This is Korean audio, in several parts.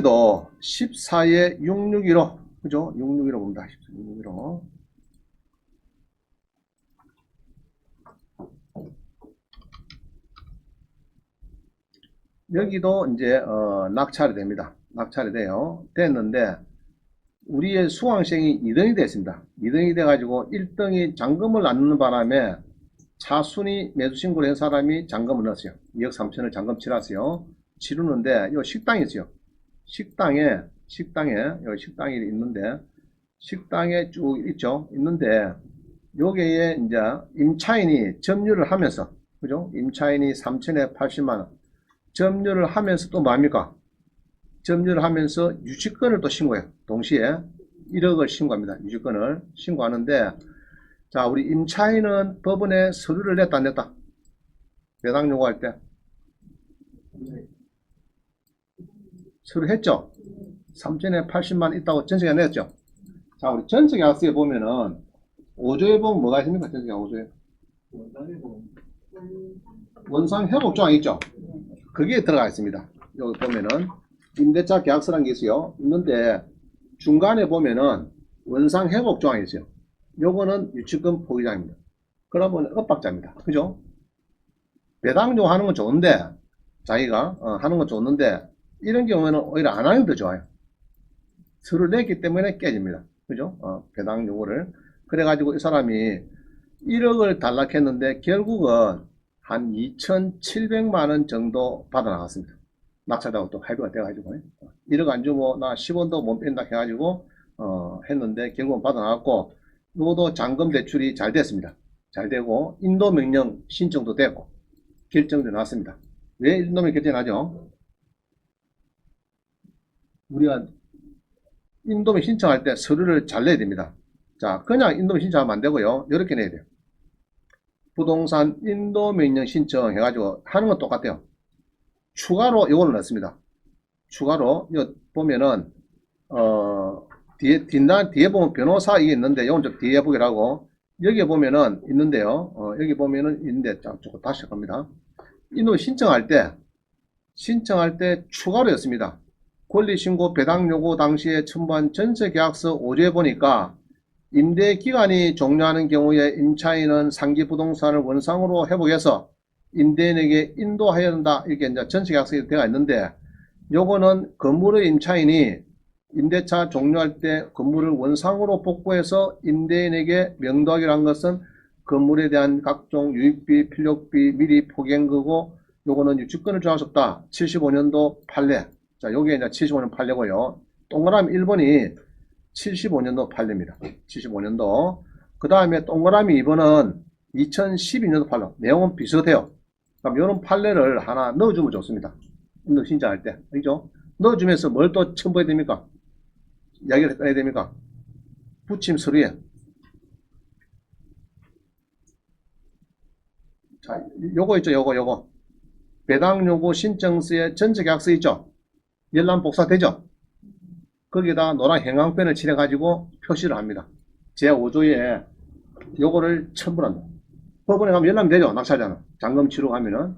여기도 14에 6615, 그죠? 6615 봅니다. 6615. 여기도 이제 낙찰이 됩니다. 낙찰이 돼요. 됐는데 우리의 수강생이 2등이 됐습니다. 2등이 돼가지고 1등이 잔금을 안 넣는 바람에 차순위 매수 신고를 한 사람이 잔금을 넣었어요. 2억 3천을 잔금 치렀어요. 치르는데 이 식당이 있어요. 식당에 여기 식당이 있는데 식당에 쭉 있죠. 있는데 여기에 이제 임차인이 점유를 하면서, 그죠? 임차인이 3천에 80만 원 점유를 하면서 또 뭡니까? 점유를 하면서 유치권을 또 신고해요. 동시에 1억을 신고합니다. 유치권을 신고하는데, 자, 우리 임차인은 법원에 서류를 냈다 안 냈다? 배당 요구할 때 서류 했죠? 3천에 80만 있다고 전세계 냈죠? 자, 우리 전세계약서에 보면은 5조에 보면 뭐가 있습니까? 전세계약 5조에 원상회복 조항이 있죠? 거기에 들어가 있습니다. 여기 보면은 임대차 계약서라는 게 있어요. 있는데 중간에 보면은 원상회복 조항이 있어요. 요거는 유치권 포기자입니다. 그러면 엇박자입니다. 그죠? 배당 요구하는 건 좋은데, 자기가 하는 건 좋은데 이런 경우에는 오히려 안 하는 게 더 좋아요. 서류를 냈기 때문에 깨집니다. 그죠? 배당 요구를. 그래가지고 이 사람이 1억을 단락했는데 결국은 한 2,700만원 정도 받아 나갔습니다. 낙찰자하고 또 합의가 돼가지고 1억 안 주고 나 10원도 못 뺀다 해가지고 했는데 결국은 받아 나갔고, 이것도 잔금 대출이 잘 됐습니다. 잘 되고 인도명령 신청도 되고 결정도 났습니다. 왜 인도명령 결정이 나죠? 우리가 인도명 신청할 때 서류를 잘 내야 됩니다. 자, 그냥 인도명 신청하면 안 되고요. 이렇게 내야 돼요. 부동산 인도명령 신청 해가지고 하는 건 똑같아요. 추가로 이거를 넣습니다. 추가로 이거 보면은 뒤에 보면 변호사 이게 있는데 이건 좀 뒤에 보기라고 여기에 보면은 있는데요. 여기 보면은 있는데 조금 다시 합니다. 인도 신청할 때 추가로 였습니다. 권리신고 배당 요구 당시에 첨부한 전세계약서 5조에 보니까 임대기간이 종료하는 경우에 임차인은 상기 부동산을 원상으로 회복해서 임대인에게 인도하여야 한다. 이렇게 이제 전세계약서에 되어 있는데, 요거는 건물의 임차인이 임대차 종료할 때 건물을 원상으로 복구해서 임대인에게 명도하기로 한 것은 건물에 대한 각종 유익비, 필력비 미리 포기한 거고, 요거는 유치권을 주할 수 없다. 75년도 판례. 자, 요게 이제 75년 판례고요. 동그라미 1번이 75년도 판례입니다. 75년도. 그 다음에 동그라미 2번은 2012년도 판례. 내용은 비슷해요. 그럼 이런 판례를 하나 넣어주면 좋습니다. 인도 신청할 때. 그죠? 넣어주면서 뭘 또 첨부해야 됩니까? 이야기를 해야 됩니까? 부침 서류에. 자, 요거 있죠, 요거. 배당 요구 신청서에 전세계약서 있죠? 열람 복사되죠? 거기에다 노란 형광펜을 칠해가지고 표시를 합니다. 제5조에 요거를 첨부를 한다. 법원에 가면 열람이 되죠, 낙찰자는. 잔금 치르고 하면은,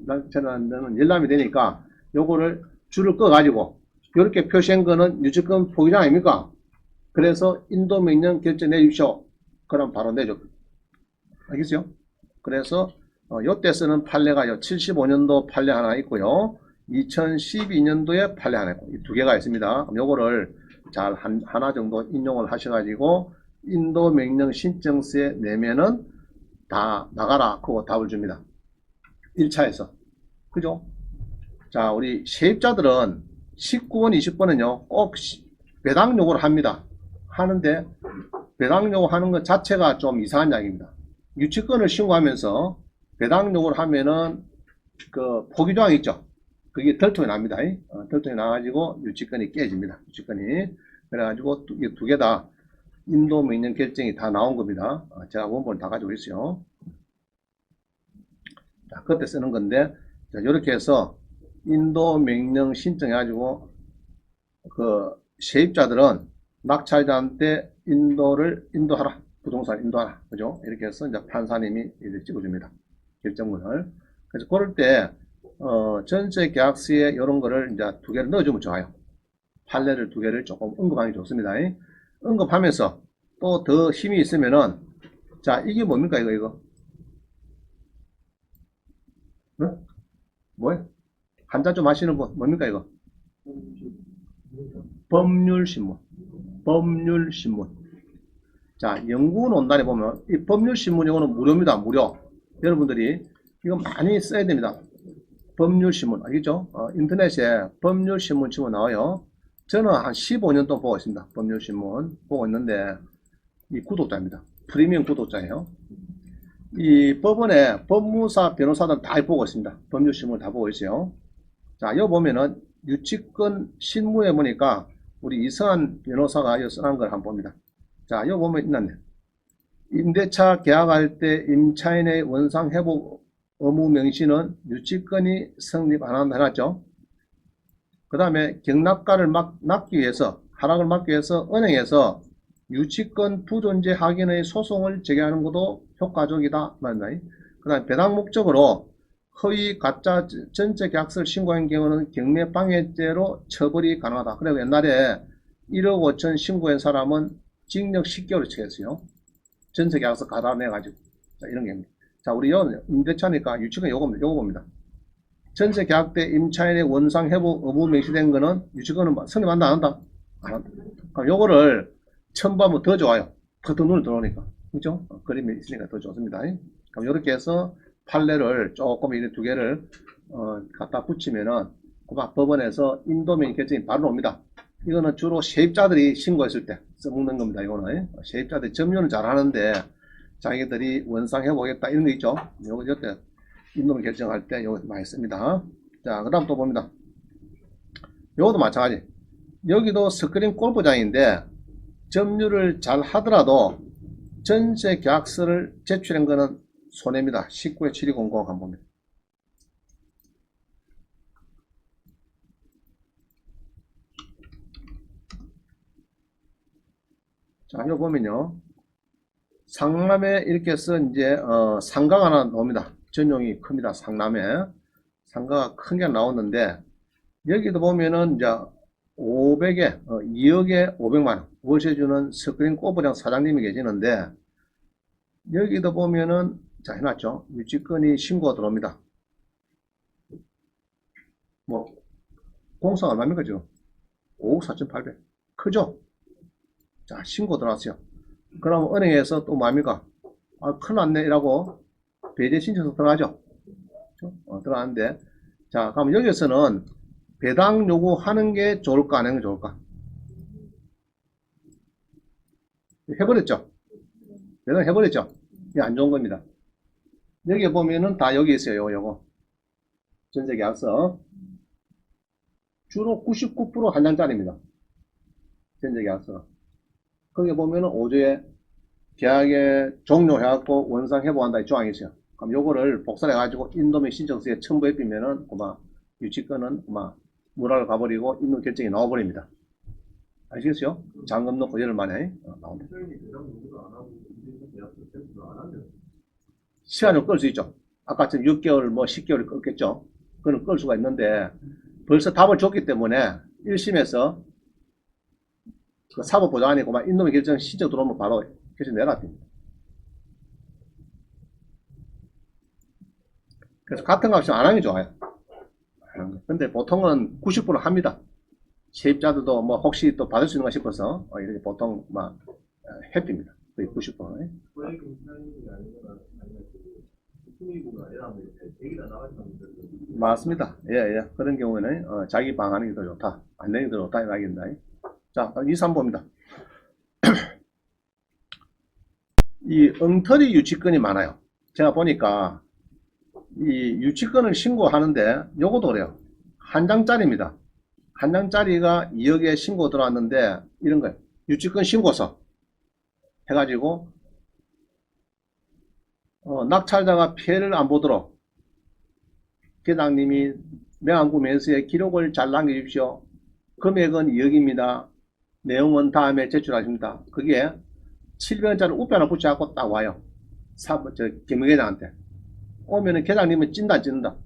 낙찰자는 열람이 되니까 요거를 줄을 꺼가지고, 이렇게 표시한 거는 유치권 포기자 아닙니까? 그래서 인도명령 결정 내주십시오. 그럼 바로 내줘. 알겠어요? 그래서 요때 쓰는 판례가 요 75년도 판례 하나 있고요. 2012년도에 판례 하나 있고, 이 두 개가 있습니다. 요거를 잘 하나 정도 인용을 하셔가지고 인도명령 신청서에 내면은 다 나가라 그거 답을 줍니다. 1차에서. 그죠? 자, 우리 세입자들은 19번, 20번은요, 꼭 배당 요구를 합니다. 하는데, 배당 요구하는 것 자체가 좀 이상한 이야기입니다. 유치권을 신고하면서 배당 요구를 하면은, 그, 포기조항이 있죠. 그게 덜통이 납니다. 덜통이 나가지고 유치권이 깨집니다. 유치권이. 그래가지고 이 두 개 다 인도명령 결정이 다 나온 겁니다. 제가 원본을 다 가지고 있어요. 자, 그때 쓰는 건데, 자, 이렇게 해서 인도명령 신청해가지고 그 세입자들은 낙찰자한테 인도하라. 부동산 인도하라. 그죠? 이렇게 해서 이제 판사님이 이제 찍어줍니다. 결정문을. 그래서 그럴 때, 전세 계약서에 이런 거를 이제 두 개를 넣어주면 좋아요. 판례를 두 개를 조금 언급하는 게 좋습니다. 언급하면서 또 더 힘이 있으면은, 자, 이게 뭡니까, 이거? 응? 뭐예요? 한자 좀 아시는 분, 뭡니까, 이거? 법률신문. 법률신문. 자, 연구논단에 보면, 이 법률신문 이거는 무료입니다, 무료. 여러분들이 이거 많이 써야 됩니다. 법률신문, 알겠죠? 인터넷에 법률신문 치고 나와요. 저는 한 15년 동안 보고 있습니다. 법률신문 보고 있는데, 이 구독자입니다. 프리미엄 구독자예요. 이 법원에 법무사, 변호사들 다 보고 있습니다. 법률신문 다 보고 있어요. 자, 여기 보면은 유치권 실무에 보니까 우리 이성한 변호사가 여기 써놓은 걸 한번 봅니다. 자, 여기 보면 있는데, 임대차 계약할 때 임차인의 원상 회복 의무 명시는 유치권이 성립 안 한다 해놨죠. 그 다음에 경락가를 막기 위해서, 하락을 막기 위해서 은행에서 유치권 부존재 확인의 소송을 제기하는 것도 효과적이다. 그 다음에 배당 목적으로 허위 가짜 전체 계약서를 신고한 경우는 경매방해죄로 처벌이 가능하다. 그리고 옛날에 1억 5천 신고한 사람은 징역 10개월을 처했어요. 전체 계약서 갈아내가지고. 자, 이런 게. 자, 우리 임대차니까 유치권 요거 봅니다. 전세 계약 때 임차인의 원상 회복 의무 명시된 거는 유치권은 성립한다, 안 한다? 안 한다. 그럼 요거를 첨부하면 더 좋아요. 더 눈을 들어오니까. 그죠? 그림이 있으니까 더 좋습니다. 그럼 이렇게 해서 판례를 조금 이 두 개를 갖다 붙이면은 그만 법원에서 인도명 결정이 바로 옵니다. 이거는 주로 세입자들이 신고했을 때 써먹는 겁니다. 이거는 세입자들이 점유는 잘 하는데 자기들이 원상 회복했다 이런 거 있죠. 요거 이때 인도명 결정할 때 요거 많이 씁니다. 자, 그 다음 또 봅니다. 요것도 마찬가지. 여기도 스크린 골프장인데 점유를 잘 하더라도 전세 계약서를 제출한 거는 손해입니다. 19-7200 한번 봅니다. 자, 이거 보면요. 상남에 이렇게 해서 이제 상가가 하나 나옵니다. 전용이 큽니다. 상남에 상가가 큰 게 나오는데 여기도 보면은 이제 500에 2억에 500만원 월세 주는 스크린 골프장 사장님이 계시는데 여기도 보면은 자 해놨죠. 유치권이 신고가 들어옵니다. 뭐 공사가 얼마입니까 지금? 5억 4,800 크죠? 자 신고 들어왔어요. 그럼 은행에서 또 뭡니까? 아 큰일 났네 이라고 배제 신청서 들어가죠. 들어가는데 자 그럼 여기서는 배당 요구하는 게 좋을까 안 하는 게 좋을까? 해버렸죠. 배당 해버렸죠. 이게 안 좋은 겁니다. 여기 보면은 다 여기 있어요. 요거 전세계약서 주로 99% 한 장짜리입니다. 전세계약서 거기 보면은 5조에 계약에 종료해갖고 원상 회복한다 이 조항이 있어요. 그럼 요거를 복사를 해가지고 인도명 신청서에 첨부해비면은 그만 유치권은 그만 무랄 가버리고 인도 결정이 나와버립니다. 아시겠어요? 잔금 넣고 열흘 만에 나옵니다. 시간을 끌 수 있죠. 아까처럼 6개월 뭐 10개월 끌겠죠. 그건 끌 수가 있는데 벌써 답을 줬기 때문에 1심에서 그 사법보장안이 그만 인도명 결정 신청 들어오면 바로 결정 내놨습니다. 그래서 같은 값이 안 하는 게 좋아요. 근데 보통은 90% 합니다. 세입자들도 뭐 혹시 또 받을 수 있는가 싶어서 이렇게 보통 막 해피입니다. 거의 90%는. 맞습니다. 예, 예. 그런 경우에는 자기 방 하는 게 더 좋다. 안 내는 게 더 좋다. 이야기입니다. 자, 2, 3 봅니다. 이 엉터리 유치권이 많아요. 제가 보니까 이 유치권을 신고하는데 요것도 그래요. 한 장짜리입니다. 한 장짜리가 2억에 신고 들어왔는데 이런 거예요. 유치권 신고서 해가지고 낙찰자가 피해를 안 보도록 계장님이 매한구 매수의 기록을 잘 남겨주십시오. 금액은 2억입니다. 내용은 다음에 제출하십니다. 그게 700원짜리 우표 하나 붙여갖고 딱 와요. 김계장한테 오면은 계장님은 찐다 안 찐다?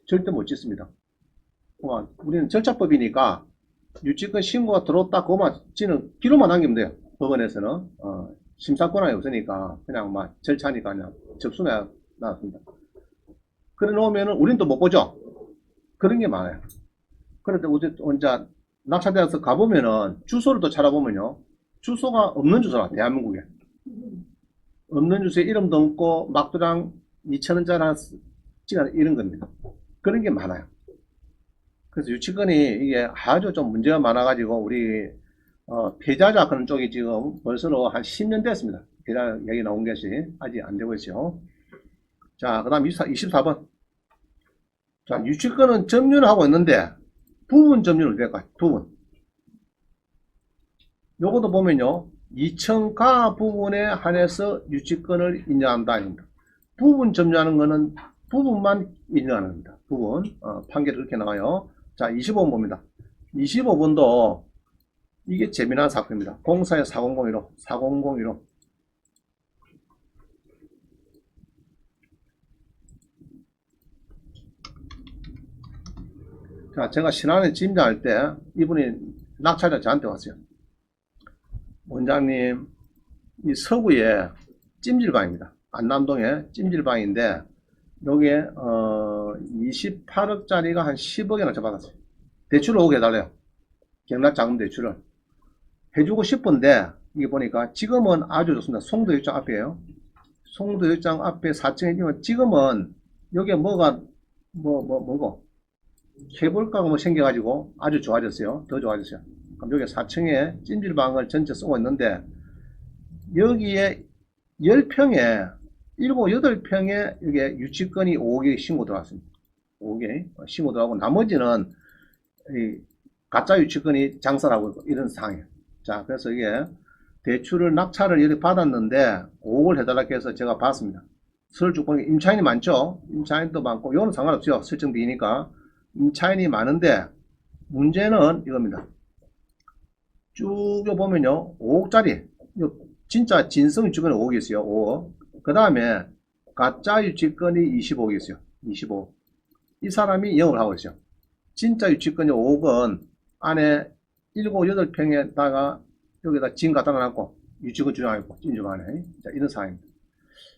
절대 못 찢습니다. 우리는 절차법이니까 유치권 신고가 들어왔다 그거만 지는 기록만 남기면 돼요. 법원에서는 심사권이 없으니까 그냥 막 절차니까 그냥 접수해 놨습니다. 그래 놓으면은 우린 또 못 보죠. 그런 게 많아요. 그런데 혼자 낙찰대에서 가보면은 주소를 또 찾아보면요. 주소가 없는 주소라, 대한민국에. 없는 주소에 이름도 없고 막두랑 2,000원짜리 하나 찍어 이런 겁니다. 그런 게 많아요. 그래서 유치권이 이게 아주 좀 문제가 많아가지고 우리 패자자 그런 쪽이 지금 벌써 한 10년 됐습니다. 패자 얘기 나온 것이 아직 안 되고 있어요. 자, 그 다음 24번. 자, 유치권은 점유를 하고 있는데 부분 점유를 될까요? 부분. 요것도 보면요. 2층가 부분에 한해서 유치권을 인정한다. 부분 점유하는 거는 부분만 인정하는 겁니다. 부분. 판결이 그렇게 나와요. 자, 25번 봅니다. 25번도 이게 재미난 사건입니다. 공사의 4001호, 4001호. 자, 제가 신안에 짐작할 때 이분이 낙찰자 저한테 왔어요. 원장님, 이 서구에 찜질방입니다. 안남동에 찜질방인데 요게 28억짜리가 한 10억이나 줘받았어요. 대출을 오게 해달래요. 경락 자금 대출을 해주고 싶은데 이게 보니까 지금은 아주 좋습니다. 송도역장 앞이에요. 송도역장 앞에 4층에 지금은 여기에 뭐가 뭐고 케이블카가 뭐 생겨가지고 아주 좋아졌어요. 더 좋아졌어요. 그럼 여기 4층에 찜질방을 전체 쓰고 있는데 여기에 10평에 7, 8평에 이게 유치권이 5개 신고 들어왔습니다. 5개 신고 들어가고 나머지는 이 가짜 유치권이 장사를 하고 있고 이런 상황이에요. 자, 그래서 이게 대출을 낙찰을 이렇게 받았는데 5억을 해달라고 해서 제가 봤습니다. 서울 보니까 임차인이 많죠. 임차인도 많고 이거는 상관없죠. 설정비니까 임차인이 많은데 문제는 이겁니다. 쭉 보면요 5억짜리 진짜 진성 유치권이 5억이 있어요. 5억. 그 다음에 가짜 유치권이 25억이 있어요. 25억. 이 사람이 영업을 하고 있어요. 진짜 유치권이 5억은 안에 7, 8평에다가 여기다 짐 갖다 놔놓고 유치권 주장하고 찜질방에 이런 상황입니다.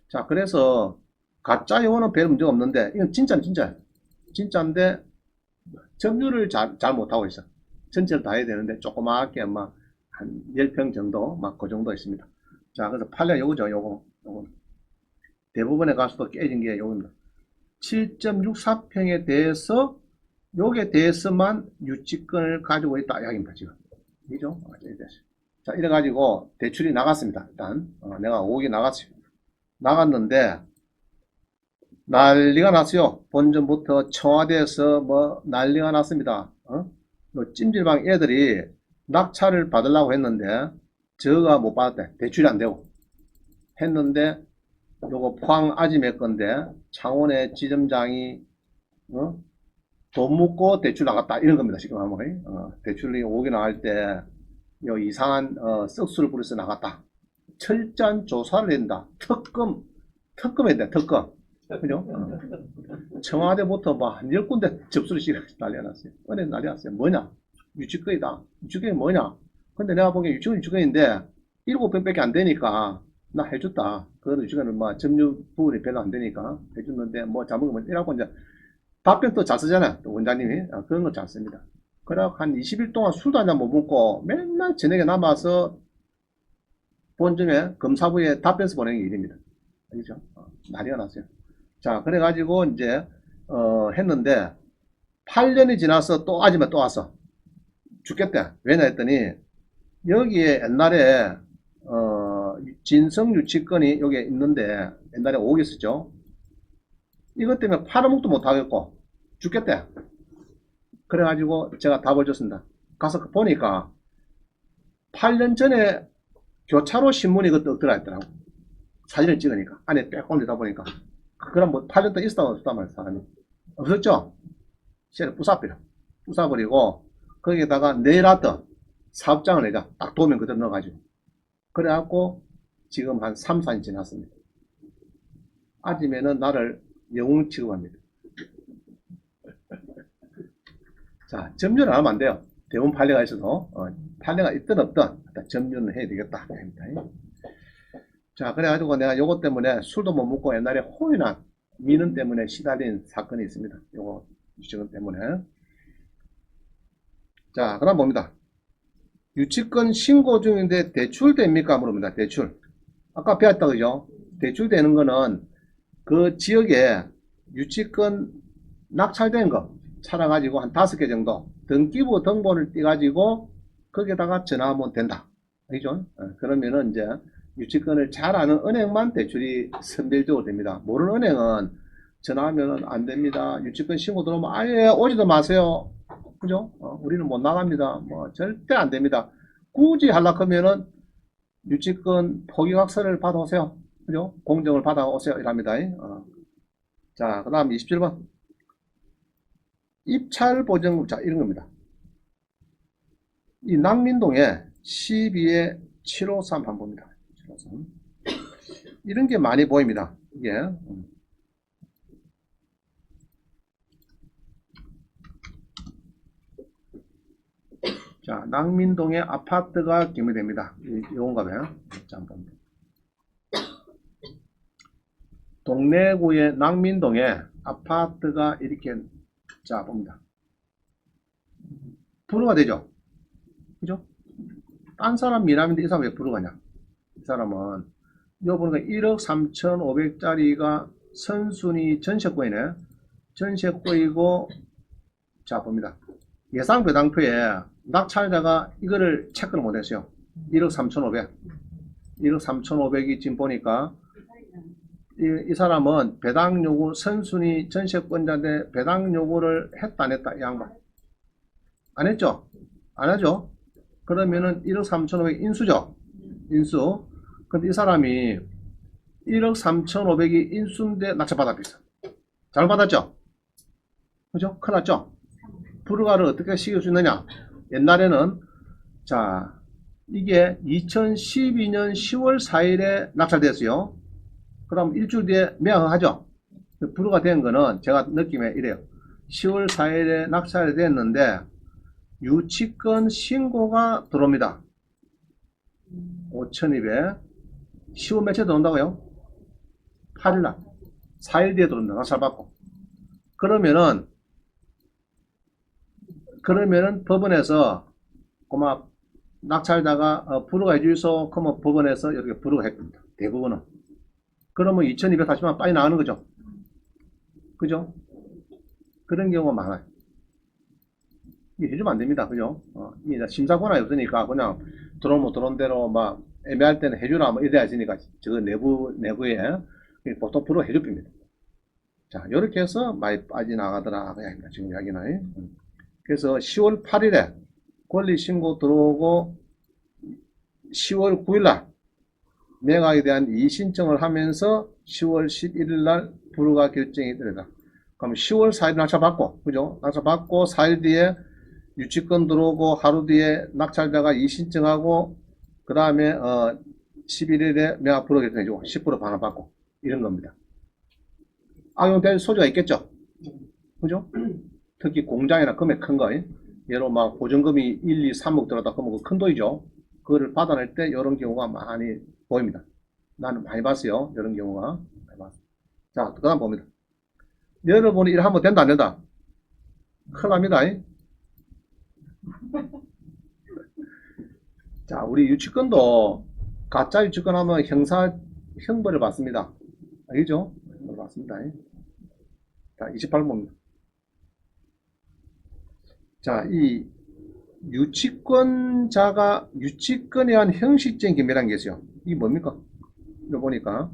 자, 그래서 가짜 요거는 별 문제가 없는데 이건 진짜는 진짜예요. 진짜인데 점유를 잘 못하고 있어. 전체를 다 해야 되는데 조그맣게 막 한 10평 정도 막 그 정도 있습니다. 자, 그래서 판례 요거죠. 요거 대부분에 가서도 깨진 게 요겁니다. 7.64평에 대해서 요게 대해서만 유치권을 가지고 있다 이야기입니다. 지금 이죠? 자, 이래가지고 대출이 나갔습니다. 일단 내가 5억이 나갔어요. 나갔는데 난리가 났어요. 본전부터 청와대에서 뭐 난리가 났습니다. 찜질방 애들이 낙찰을 받으려고 했는데 저가 못 받았대. 대출이 안 되고 했는데 요거 포항 아지매 건데 창원의 지점장이 돈 묻고 대출 나갔다 이런 겁니다. 지금 한번 대출이 5억이 나갈 때 이상한 썩수를 부려서 나갔다. 철저한 조사를 한다. 특검해야 돼. 특검. 그죠? 청와대부터 한 10군데 접수를 시켜 난리가 났어요. 은행 난리가 났어요. 뭐냐? 유치권이다. 유치권이 뭐냐? 근데 내가 보기엔 유치권인데 7평밖에 안 되니까 나 해줬다. 그거는 유치권은 뭐 점유 부분이 별로 안 되니까 해줬는데 뭐 잘못하면 이라고 이제 답변 또 잘 쓰잖아요. 또 원장님이. 그런 거 잘 씁니다. 그래갖고 한 20일 동안 술도 한잔 못 먹고 맨날 저녁에 남아서 본점에 검사부에 답변서 보내는 게 일입니다. 알겠죠? 난리가 났어요. 자, 그래가지고 이제 했는데 8년이 지나서 또 아줌마 또 왔어. 죽겠대. 왜냐 했더니 여기에 옛날에 진성유치권이 여기에 있는데 옛날에 5억 있었죠. 이것 때문에 팔아먹도 못하겠고 죽겠대. 그래가지고 제가 답을 줬습니다. 가서 보니까 8년 전에 교차로 신문이 그때 들어있더라고. 사진을 찍으니까 안에 빽 올리다 보니까 그럼 뭐 8년 동안 있었다 없었단 말이야. 사람이 없었죠. 시를 부숴버리고 거기에다가 네일아트 사업장을 내자. 딱 도면 그대로 넣어가지고 그래갖고 지금 한 3, 4년 지났습니다. 아침에는 나를 영웅 취급합니다. 자, 점유를 안 하면 안 돼요. 대부분 판례가 있어도 판례가 있든 없든 일단 점유는 해야 되겠다. 자, 그래가지고 내가 요것 때문에 술도 못 먹고 옛날에 호위나 민원 때문에 시달린 사건이 있습니다. 요거 유치권 때문에. 자, 그다음 봅니다. 유치권 신고 중인데 대출됩니까? 물어봅니다. 대출. 아까 배웠다 그죠? 대출되는 거는 그 지역에 유치권 낙찰된 거 찾아가지고 한 5개 정도 등기부 등본을 띄가지고 거기에다가 전화하면 된다. 그죠? 그러면은 이제 유치권을 잘 아는 은행만 대출이 선별적으로 됩니다. 모르는 은행은 전화하면 안 됩니다. 유치권 신고 들어오면 아예 오지도 마세요. 그죠? 우리는 못 나갑니다. 뭐 절대 안 됩니다. 굳이 하려고 하면은 유치권 포기각서를 받아오세요. 그죠? 공정을 받아오세요. 이랍니다. 자, 그 다음 27번. 입찰 보증, 자, 이런 겁니다. 이 낭민동에 12에 753 한번 봅니다. 753. 이런 게 많이 보입니다. 이게. 자, 낭민동에 아파트가 경매됩니다. 이건가 봐요. 자, 한번 봅니다. 동래구의 낭민동에 아파트가 이렇게, 자, 봅니다. 불허가 되죠? 그죠? 딴 사람 미남인데 이 사람 왜 불허가냐? 이 사람은, 이거 보니까 1억 3,500짜리가 선순위 전세권이네. 전세권이고, 자, 봅니다. 예상 배당표에 낙찰자가 이거를 체크를 못했어요. 1억 3,500. 1억 3,500이 지금 보니까, 이 사람은 배당 요구 선순위 전세권자인데 배당 요구를 했다 안 했다 이 양반 안 했죠? 안 하죠? 그러면은 1억 3,500 인수죠? 인수. 근데 이 사람이 1억 3,500이 인수인데 낙찰받았겠어. 잘 받았죠? 그죠? 큰일 났죠? 불허가를 어떻게 시킬 수 있느냐? 옛날에는 자 이게 2012년 10월 4일에 낙찰됐어요. 그럼 일주일 뒤에 매각하죠. 불허가 된 거는 제가 느낌에 이래요. 10월 4일에 낙찰이 됐는데 유치권 신고가 들어옵니다. 5,200. 10월 며칠 들어온다고요? 8일날. 4일 뒤에 들어온다. 낙찰 받고. 그러면은 법원에서 고마 낙찰자가 불허가 해주소. 그러면 법원에서 이렇게 불허가 해줍니다. 대부분은. 그러면 2,240만 빨리 나가는 거죠. 그죠? 그런 경우가 많아요. 이게 해주면 안 됩니다. 그죠? 이게 심사권이 없으니까 그냥 들어오면 들어온 대로 막 애매할 때는 해주라 뭐 이래야 되니까 저 내부에 보통 프로 해줍니다. 자, 이렇게 해서 많이 빠져나가더라. 지금 이야기는. 그래서 10월 8일에 권리신고 들어오고 10월 9일날 매각에 대한 이의신청을 하면서 10월 11일날 불허가 결정이 되다. 그럼 10월 4일 낙찰받고, 그죠? 낙찰받고 4일 뒤에 유치권 들어오고 하루 뒤에 낙찰자가 이의신청하고 그 다음에 11일에 매각 불허 결정해주고 10% 반환받고 이런 겁니다. 악용될 소지가 있겠죠? 그죠? 특히 공장이나 금액 큰 거, 예로 막 보증금이 1, 2, 3억 들어갔다 그러면 큰 돈이죠. 그거를 받아낼 때 이런 경우가 많이 보입니다. 나는 많이 봤어요. 이런 경우가 많이 봤어요. 자, 그 다음 봅니다. 여러분이 이래 하면 된다 안 된다? 큰일 납니다. 자, 우리 유치권도 가짜 유치권 하면 형벌을 받습니다. 알겠죠? 형벌을 받습니다. 자, 28번입니다. 자, 이 유치권자가 유치권에 의한 형식적인 경매라는 게 있어요. 이게 뭡니까? 이거 보니까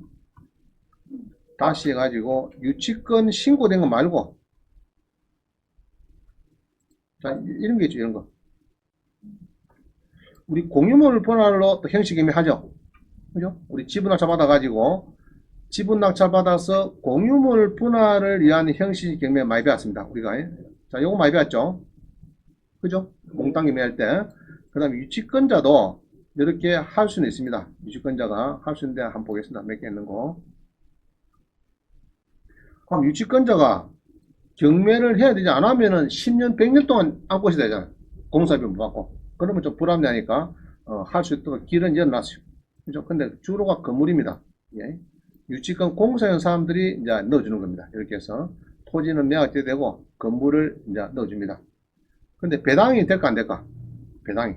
다시 해가지고 유치권 신고된 거 말고 자, 이런 게 있죠. 이런 거. 우리 공유물 분할로 또 형식 경매 하죠. 그죠? 우리 지분 낙찰 받아가지고 지분 낙찰 받아서 공유물 분할을 위한 형식 경매 많이 배웠습니다. 우리가. 자, 요거 많이 배웠죠. 그죠? 몽땅 경매할 때. 그 다음에 유치권자도 이렇게 할 수는 있습니다. 유치권자가 할 수 있는데 한번 보겠습니다. 몇 개 있는 거. 그럼 유치권자가 경매를 해야 되지 않으면은 10년, 100년 동안 안고 있어야 되잖아요. 공사비 못 받고. 그러면 좀 불합리하니까, 할 수 있도록 길은 열어놨어요. 그죠? 근데 주로가 건물입니다. 예. 유치권 공사용 사람들이 이제 넣어주는 겁니다. 이렇게 해서. 토지는 매각돼야 되고, 건물을 이제 넣어줍니다. 근데 배당이 될까 안 될까? 배당이.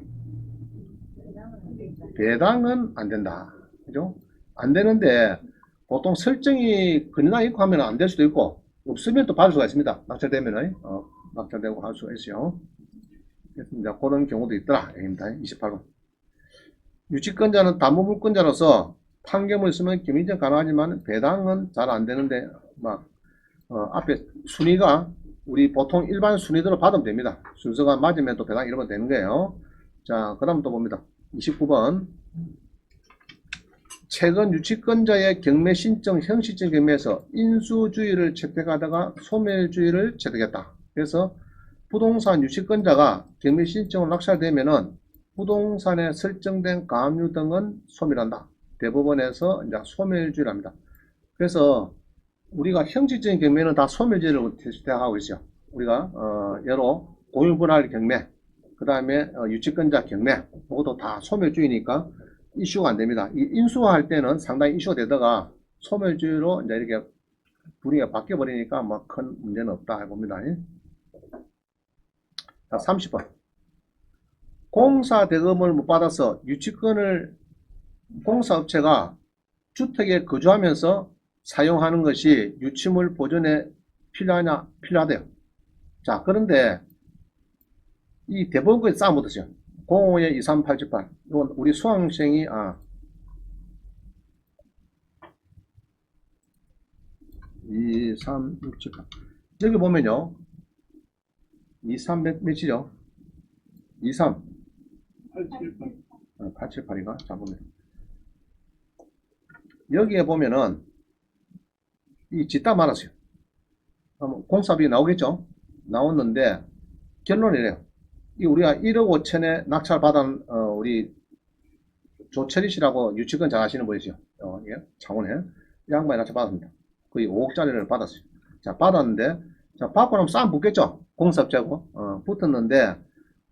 배당은 안 된다. 그죠? 안 되는데, 보통 설정이 근이나 있고 하면 안 될 수도 있고, 없으면 또 받을 수가 있습니다. 낙찰되면은, 낙찰되고 할 수가 있어요. 그래서 이제 그런 경우도 있더라. 여기입니다. 28번. 유치권자는 담보물권자로서 판결을 쓰면 겸인정 가능하지만 배당은 잘 안 되는데, 막, 앞에 순위가 우리 보통 일반 순위대로 받으면 됩니다. 순서가 맞으면 또 배당 이러면 되는 거예요. 자, 그 다음 또 봅니다. 29번. 최근 유치권자의 경매 신청 형식적 경매에서 인수주의를 채택하다가 소멸주의를 채택했다. 그래서 부동산 유치권자가 경매 신청을 낙찰되면은 부동산에 설정된 가압류 등은 소멸한다. 대법원에서 이제 소멸주의를 합니다. 그래서 우리가 형식적인 경매는 다 소멸주의를 채택하고 있어요. 우리가 여러 공유분할 경매, 그 다음에 유치권자 경매, 이것도 다 소멸주의니까 이슈가 안 됩니다. 이 인수할 때는 상당히 이슈가 되다가 소멸주의로 이제 이렇게 분위기가 바뀌어 버리니까 뭐 큰 문제는 없다 봅니다. 자, 30번. 공사 대금을 못 받아서 유치권을 공사업체가 주택에 거주하면서 사용하는 것이 유치물 보존에 필요하냐? 필요하대요. 자, 그런데 이 대법원까지 쌓아묻었어요. 05에 23878. 이건 우리 수강생이, 2, 3, 6, 7, 8. 여기 보면요. 2, 3 몇이죠? 2, 3. 878인가? 자, 보면. 여기에 보면은, 이 짓다 말았어요. 공사비 나오겠죠? 나왔는데, 결론이래요. 이 우리가 1억 5천에 낙찰 받은, 우리 조철희 씨라고 유치권 잘 아시는 분이죠. 예? 창원에. 이 양반이 낙찰 받았습니다. 거의 5억짜리를 받았어요. 자, 받았는데, 자, 받고 나면 싸움 붙겠죠? 공사업체하고. 붙었는데,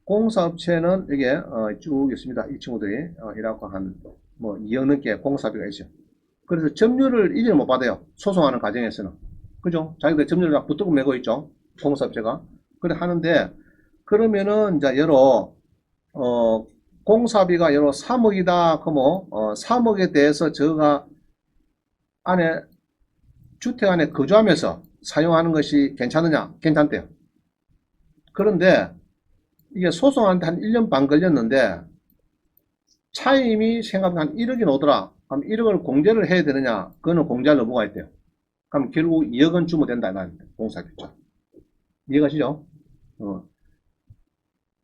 공사업체는 이게, 쭉 있습니다. 이 친구들이, 이라고 한, 뭐, 2억 넘게 공사비가 있어요. 그래서 점유를 이제는 못 받아요. 소송하는 과정에서는. 그죠? 자기들 점유를 다 붙들고 매고 있죠. 공사업체가. 그래 하는데, 그러면은, 이제, 여러, 공사비가 여러 3억이다. 그러면, 3억에 대해서 저가 안에, 주택 안에 거주하면서 사용하는 것이 괜찮느냐? 괜찮대요. 그런데, 이게 소송하는데 한 1년 반 걸렸는데, 차임이 생각보다 한 1억이 나오더라. 그럼 1억을 공제를 해야 되느냐? 그거는 공제할 의무가 있대요. 그럼 결국 2억은 주면 된다. 공사업체. 이해가시죠?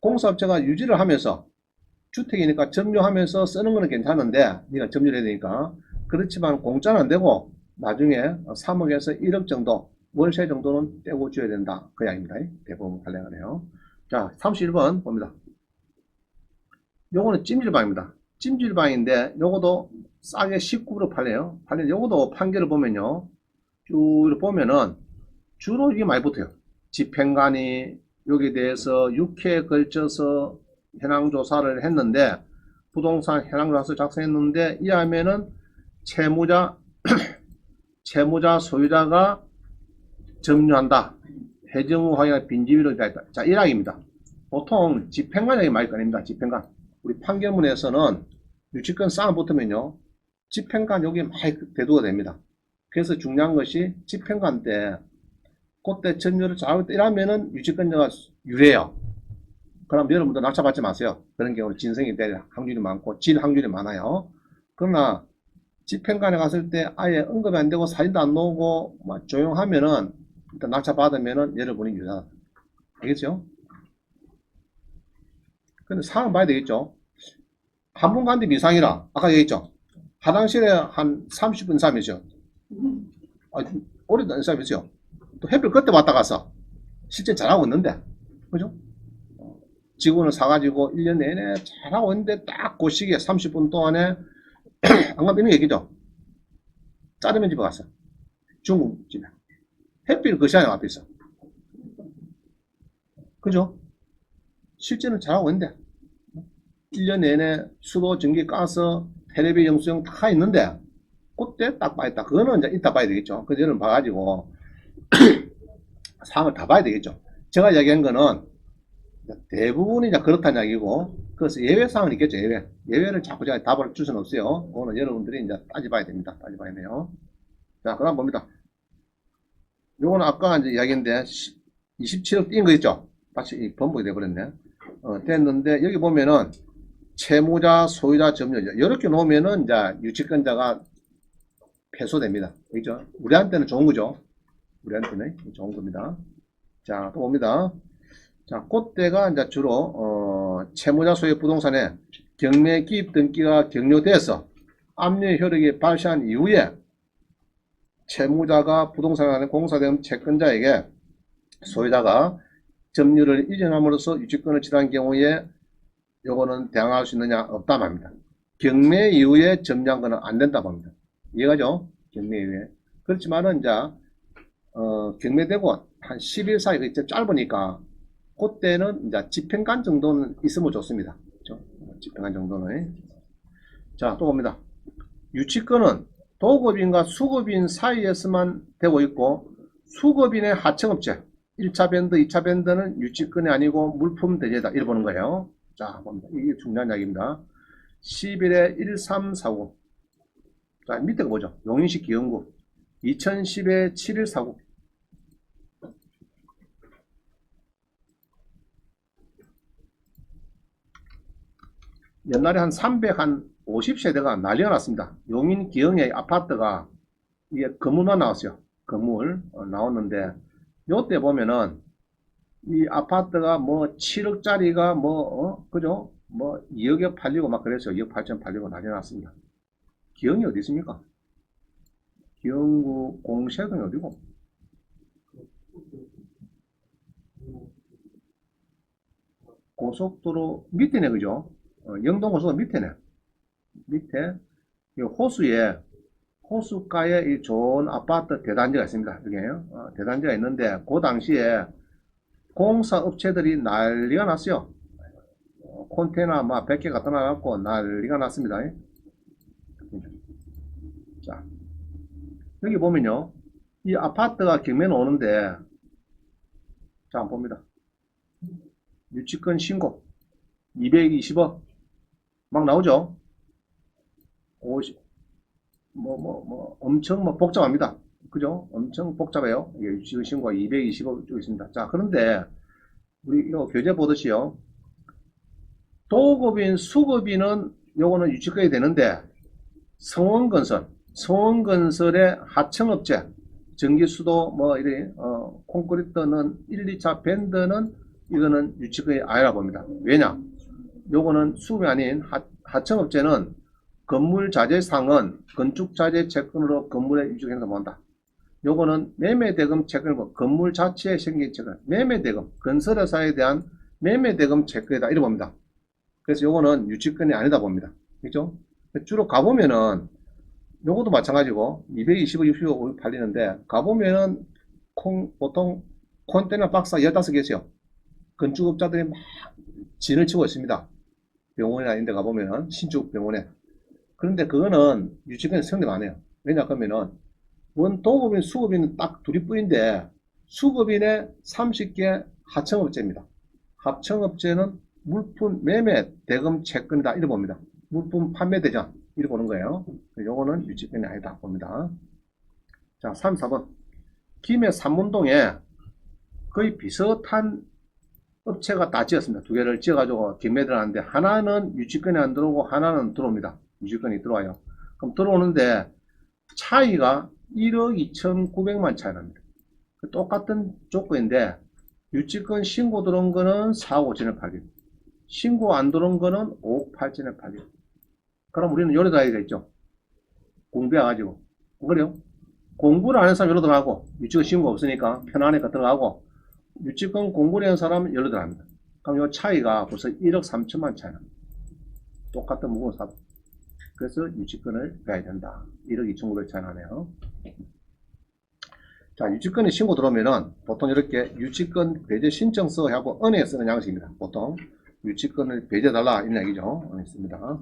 공사업체가 유지를 하면서 주택이니까 점유하면서 쓰는 거는 괜찮은데 네가 점유를 해야 되니까 그렇지만 공짜는 안 되고 나중에 3억에서 1억 정도 월세 정도는 떼고 줘야 된다. 그 이야기입니다. 대법원 관련하네요. 자, 31번 봅니다. 요거는 찜질방입니다. 찜질방인데 요것도 싸게 19% 팔려요. 요것도 판결을 보면요. 쭉 이렇게 보면은 주로 이게 많이 붙어요. 집행관이 여기에 대해서 6회에 걸쳐서 현황조사를 했는데 부동산 현황조사를 작성했는데 이 하면은 채무자 채무자 소유자가 점유한다. 해정후 확인할 빈집이로 되어 있다. 자, 1항입니다. 보통 집행관이 많이 꺼냅니다. 집행관. 우리 판결문에서는 유치권 싸움 붙으면요. 집행관 여기 많이 대두가 됩니다. 그래서 중요한 것이 집행관 때 그때 점유를 잘하고 이러면은 유치권자가 유리해요. 그럼 여러분들 낙찰받지 마세요. 그런 경우는 진성이 될 확률이 많고 질 확률이 많아요. 그러나 집행관에 갔을 때 아예 언급이 안 되고 사진도 안 나오고 막 조용하면은 일단 낙찰받으면은 여러분이 유리하다. 알겠죠? 근데 상황 봐야 되겠죠? 한 분 간데 이상이라 아까 얘기했죠? 화장실에 한 30분 이상이죠. 오래도 안 이상이죠. 또 햇빛 그때 왔다 갔어. 실제 잘하고 있는데. 그죠? 직원을 사가지고 1년 내내 잘하고 있는데 딱 그 시기에 30분 동안에 안 가면 이런 얘기죠. 짜장면 집에 갔어. 중국집에. 햇빛 그 시간에 앞에 있어. 그죠? 실제는 잘하고 있는데 1년 내내 수도, 전기, 가스, 텔레비, 영수증 다 있는데 그때 딱 봐야겠다. 그거는 이제 이따 봐야 되겠죠. 그 전을 봐가지고 상황을 다 봐야 되겠죠. 제가 이야기한 거는 대부분이 이제 그렇다는 이야기고, 그래서 예외 사항은 있겠죠. 예외를 자꾸 제가 답을 줄 수는 없어요. 그거는 여러분들이 이제 따져봐야 됩니다. 따져봐야 돼요. 자, 그다음 봅니다. 요거는 아까 이제 이야기했는데 27억 띄인 거 있죠. 다시 번복이 돼버렸네. 됐는데 여기 보면은 채무자, 소유자, 점유자 이렇게 놓으면은 이제 유치권자가 패소됩니다. 그죠? 우리한테는 좋은 거죠. 우리한테는 좋은 겁니다. 자, 또 봅니다. 자, 그때가 이제 주로 채무자 소유 부동산에 경매 기입 등기가 격려돼서 압류 효력이 발생한 이후에 채무자가 부동산에 공사된 채권자에게 소유자가 점유를 이전함으로써 유치권을 취득한 경우에 요거는 대항할 수 있느냐? 없다 말입니다. 경매 이후에 점유한 거는 안 된다 봅니다. 이해가죠? 경매 이후에. 그렇지만은 이제 경매되고 한 10일 사이가 이제 짧으니까 그때는 이제 집행관 정도는 있으면 좋습니다. 그렇죠? 집행관 정도는. 자, 또 봅니다. 유치권은 도급인과 수급인 사이에서만 되고 있고 수급인의 하청업체 1차 밴드, 2차 밴드는 유치권이 아니고 물품 대제다. 이렇게 보는 거예요. 자, 봅니다. 이게 중요한 이야기입니다. 11에 1349. 자, 밑에 거 보죠. 용인시 기흥구 2010에 7149. 옛날에 한 350세대가 난리가 났습니다. 용인 기흥의 아파트가 이게 건물만 나왔어요. 건물 나왔는데 요때 보면은 이 아파트가 뭐 7억짜리가 뭐 그죠? 뭐 2억에 팔리고 막 그랬어요. 2억 8천 팔리고 난리 났습니다. 기흥이 어디 있습니까? 기흥구 공세동이 어디고? 고속도로 밑에네, 그죠? 영동고속도로 밑에네. 밑에 호수에 호수가에 이 좋은 아파트 대단지가 있습니다. 여기 대단지가 있는데 그 당시에 공사업체들이 난리가 났어요. 컨테이너 막 100개 갖다 놔갖고 난리가 났습니다. 자, 여기 보면요. 이 아파트가 경매는 오는데, 자, 한번 봅니다. 유치권 신고 220억 막 나오죠. 50, 엄청 복잡합니다. 그죠? 엄청 복잡해요. 유치권 신고가 220억 쪽 있습니다. 자, 그런데 우리 이거 교재 보듯이요. 도급인, 수급인은 요거는 유치권이 되는데 성원건설의 하청업체, 전기수도 뭐 이래 콘크리트는 1, 2차 밴드는 이거는 유치권이 아니라 봅니다. 왜냐? 요거는 수급이 아닌 하청업체는 건물자재상은 건축자재 채권으로 건물에 유치권에서 본다. 요거는 매매대금 채권이고 건물 자체에 생긴 채권, 매매대금, 건설회사에 대한 매매대금 채권이다. 이렇게 봅니다. 그래서 요거는 유치권이 아니다 봅니다. 그죠? 주로 가보면은 요것도 마찬가지고 220억, 60억 팔리는데 가보면은 보통 컨테이너 박스가 15개 있어요. 건축업자들이 막 진을 치고 있습니다. 병원이나 이런 데 가보면은 신축 병원에. 그런데 그거는 유치권이 성립 안 해요. 왜냐 그러면은 도급인, 수급인은 딱 둘이 뿐인데 수급인의 30개 하청업체입니다. 합청업체는 물품 매매 대금 채권이다 이렇게 봅니다. 물품 판매 대전 이렇게 보는 거예요. 요거는 유치권이 아니다 봅니다. 자, 3, 4번. 김해 삼문동에 거의 비슷한 업체가 다 지었습니다. 두 개를 지어가지고 경매 들어가는데 하나는 유치권이 안 들어오고 하나는 들어옵니다. 유치권이 들어와요. 그럼 들어오는데 차이가 1억 2,900만 차이 납니다. 똑같은 조건인데 유치권 신고 들어온 거는 4억 5천에 팔리고 신고 안 들어온 거는 5억 8천에 팔리고. 그럼 우리는 요리 다야겠죠. 공부해가지고. 그래요? 공부를 안 하는 사람 요리 들어가고 유치권 신고 없으니까 편안하니까 들어가고 유치권 공부를 하는 사람은 요리 들어갑니다. 그럼 요 차이가 벌써 1억 3천만 차이 납니다. 똑같은 무거운 사고. 그래서 유치권을 가야 된다. 1억 2,900 차이 나네요. 자, 유치권이 신고 들어오면은 보통 이렇게 유치권 배제 신청서 하고 은행에 쓰는 양식입니다. 보통 유치권을 배제달라 이런 얘기죠. 있습니다.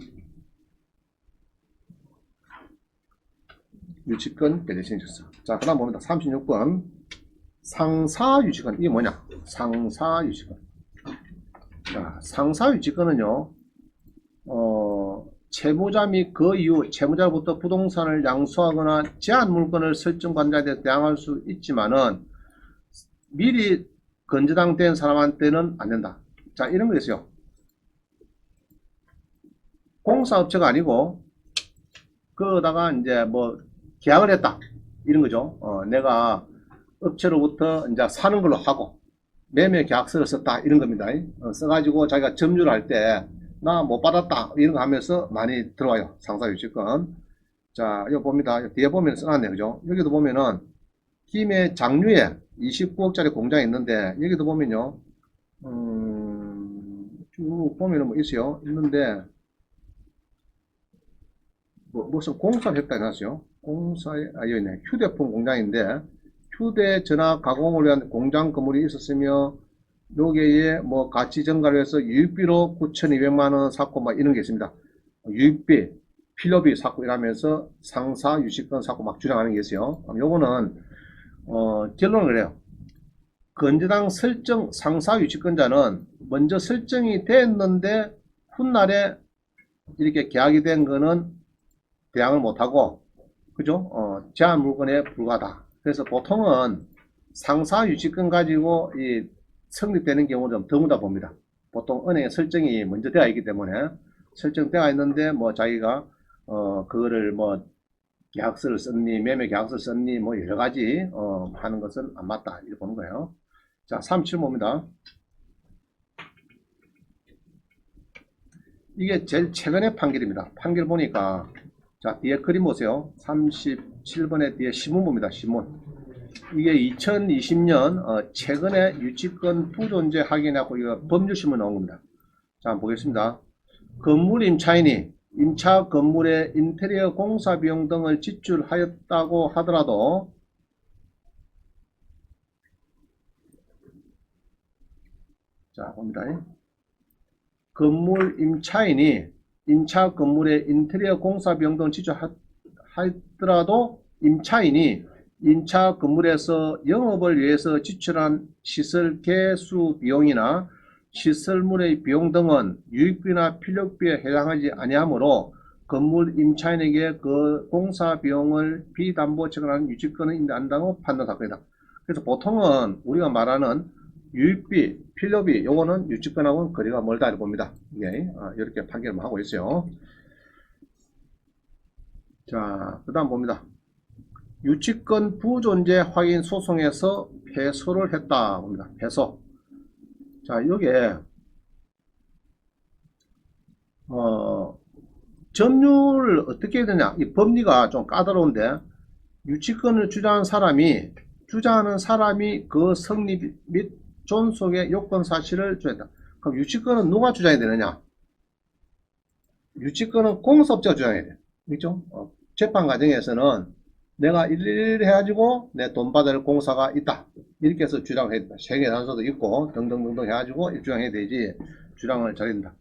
유치권 배제 신청서. 자, 그 다음 봅니다. 36번 상사유치권. 이게 뭐냐? 상사유치권. 자, 상사유치권은요, 채무자 및 그 이후 채무자로부터 부동산을 양수하거나 제한 물건을 설정 관자에 대해 대항할 수 있지만은 미리 건저당된 사람한테는 안 된다. 자, 이런 거 있어요. 공사업체가 아니고 그러다가 이제 뭐 계약을 했다 이런 거죠. 내가 업체로부터 이제 사는 걸로 하고 매매 계약서를 썼다 이런 겁니다. 써가지고 자기가 점유를 할 때 나 못 받았다 이런 거 하면서 많이 들어와요. 상사유치권. 자, 여기 봅니다. 뒤에 보면 써놨네요. 그죠? 여기도 보면은 김해 장류에 29억짜리 공장이 있는데 여기도 보면요. 쭉 보면은 뭐 있어요. 있는데 무슨 공사를 했다 해놨어요. 공사에, 여기 있네. 휴대폰 공장인데, 휴대전화 가공을 위한 공장 건물이 있었으며, 여기에 뭐 가치 증가를 해서 유익비로 9,200만원 샀고, 막 이런 게 있습니다. 유익비, 필요비 샀고 이러면서 상사 유치권 샀고 막 주장하는 게 있어요. 요거는, 결론을 그래요. 건저당 설정 상사 유치권자는 먼저 설정이 됐는데, 훗날에 이렇게 계약이 된 거는 대항을 못하고, 그죠? 제한 물건에 불과하다. 그래서 보통은 상사 유치권 가지고 이 성립되는 경우는 좀 드물다 봅니다. 보통 은행에 설정이 먼저 되어 있기 때문에 설정되어 있는데 뭐 자기가 그거를 뭐 계약서를 썼니 매매 계약서를 썼니 뭐 여러 가지 하는 것은 안 맞다 이렇게 보는 거예요. 자, 37호입니다. 이게 제일 최근의 판결입니다. 판결 보니까 자, 뒤에 그림 보세요. 37번에 뒤에 신문 봅니다. 신문. 이게 2020년 최근에 유치권 부존재 확인하고 이거 법률신문 나온 겁니다. 자, 한번 보겠습니다. 건물 임차인이 임차 건물의 인테리어 공사 비용 등을 지출하였다고 하더라도 자, 봅니다. 건물 임차인이 임차 건물의 인테리어 공사 비용 등을 지출하더라도 임차인이 임차 건물에서 영업을 위해서 지출한 시설 개수 비용이나 시설물의 비용 등은 유익비나 필요비에 해당하지 아니하므로 건물 임차인에게 그 공사 비용을 비담보 처분하는 유치권을 인정한다고 판단하거니다. 그래서 보통은 우리가 말하는 유익비, 필요비 요거는 유치권하고는 거리가 멀다 이렇게 봅니다. 예, 이렇게 판결을 하고 있어요. 자, 그 다음 봅니다. 유치권 부존재 확인 소송에서 패소를 했다 봅니다. 패소. 자, 여기에 점유를 어떻게 해야 되냐. 이 법리가 좀 까다로운데 유치권을 주장하는 사람이 그 성립 및 존속의 요건 사실을 주장했다. 그럼 유치권은 누가 주장해야 되느냐? 유치권은 공사업자가 주장해야 돼. 그렇죠? 재판 과정에서는 내가 일일이 해가지고 내 돈 받을 공사가 있다. 이렇게 해서 주장을 해야 된다. 세계 단서도 있고 등등등등 해가지고 주장해야 되지. 주장을 잘해야 된다.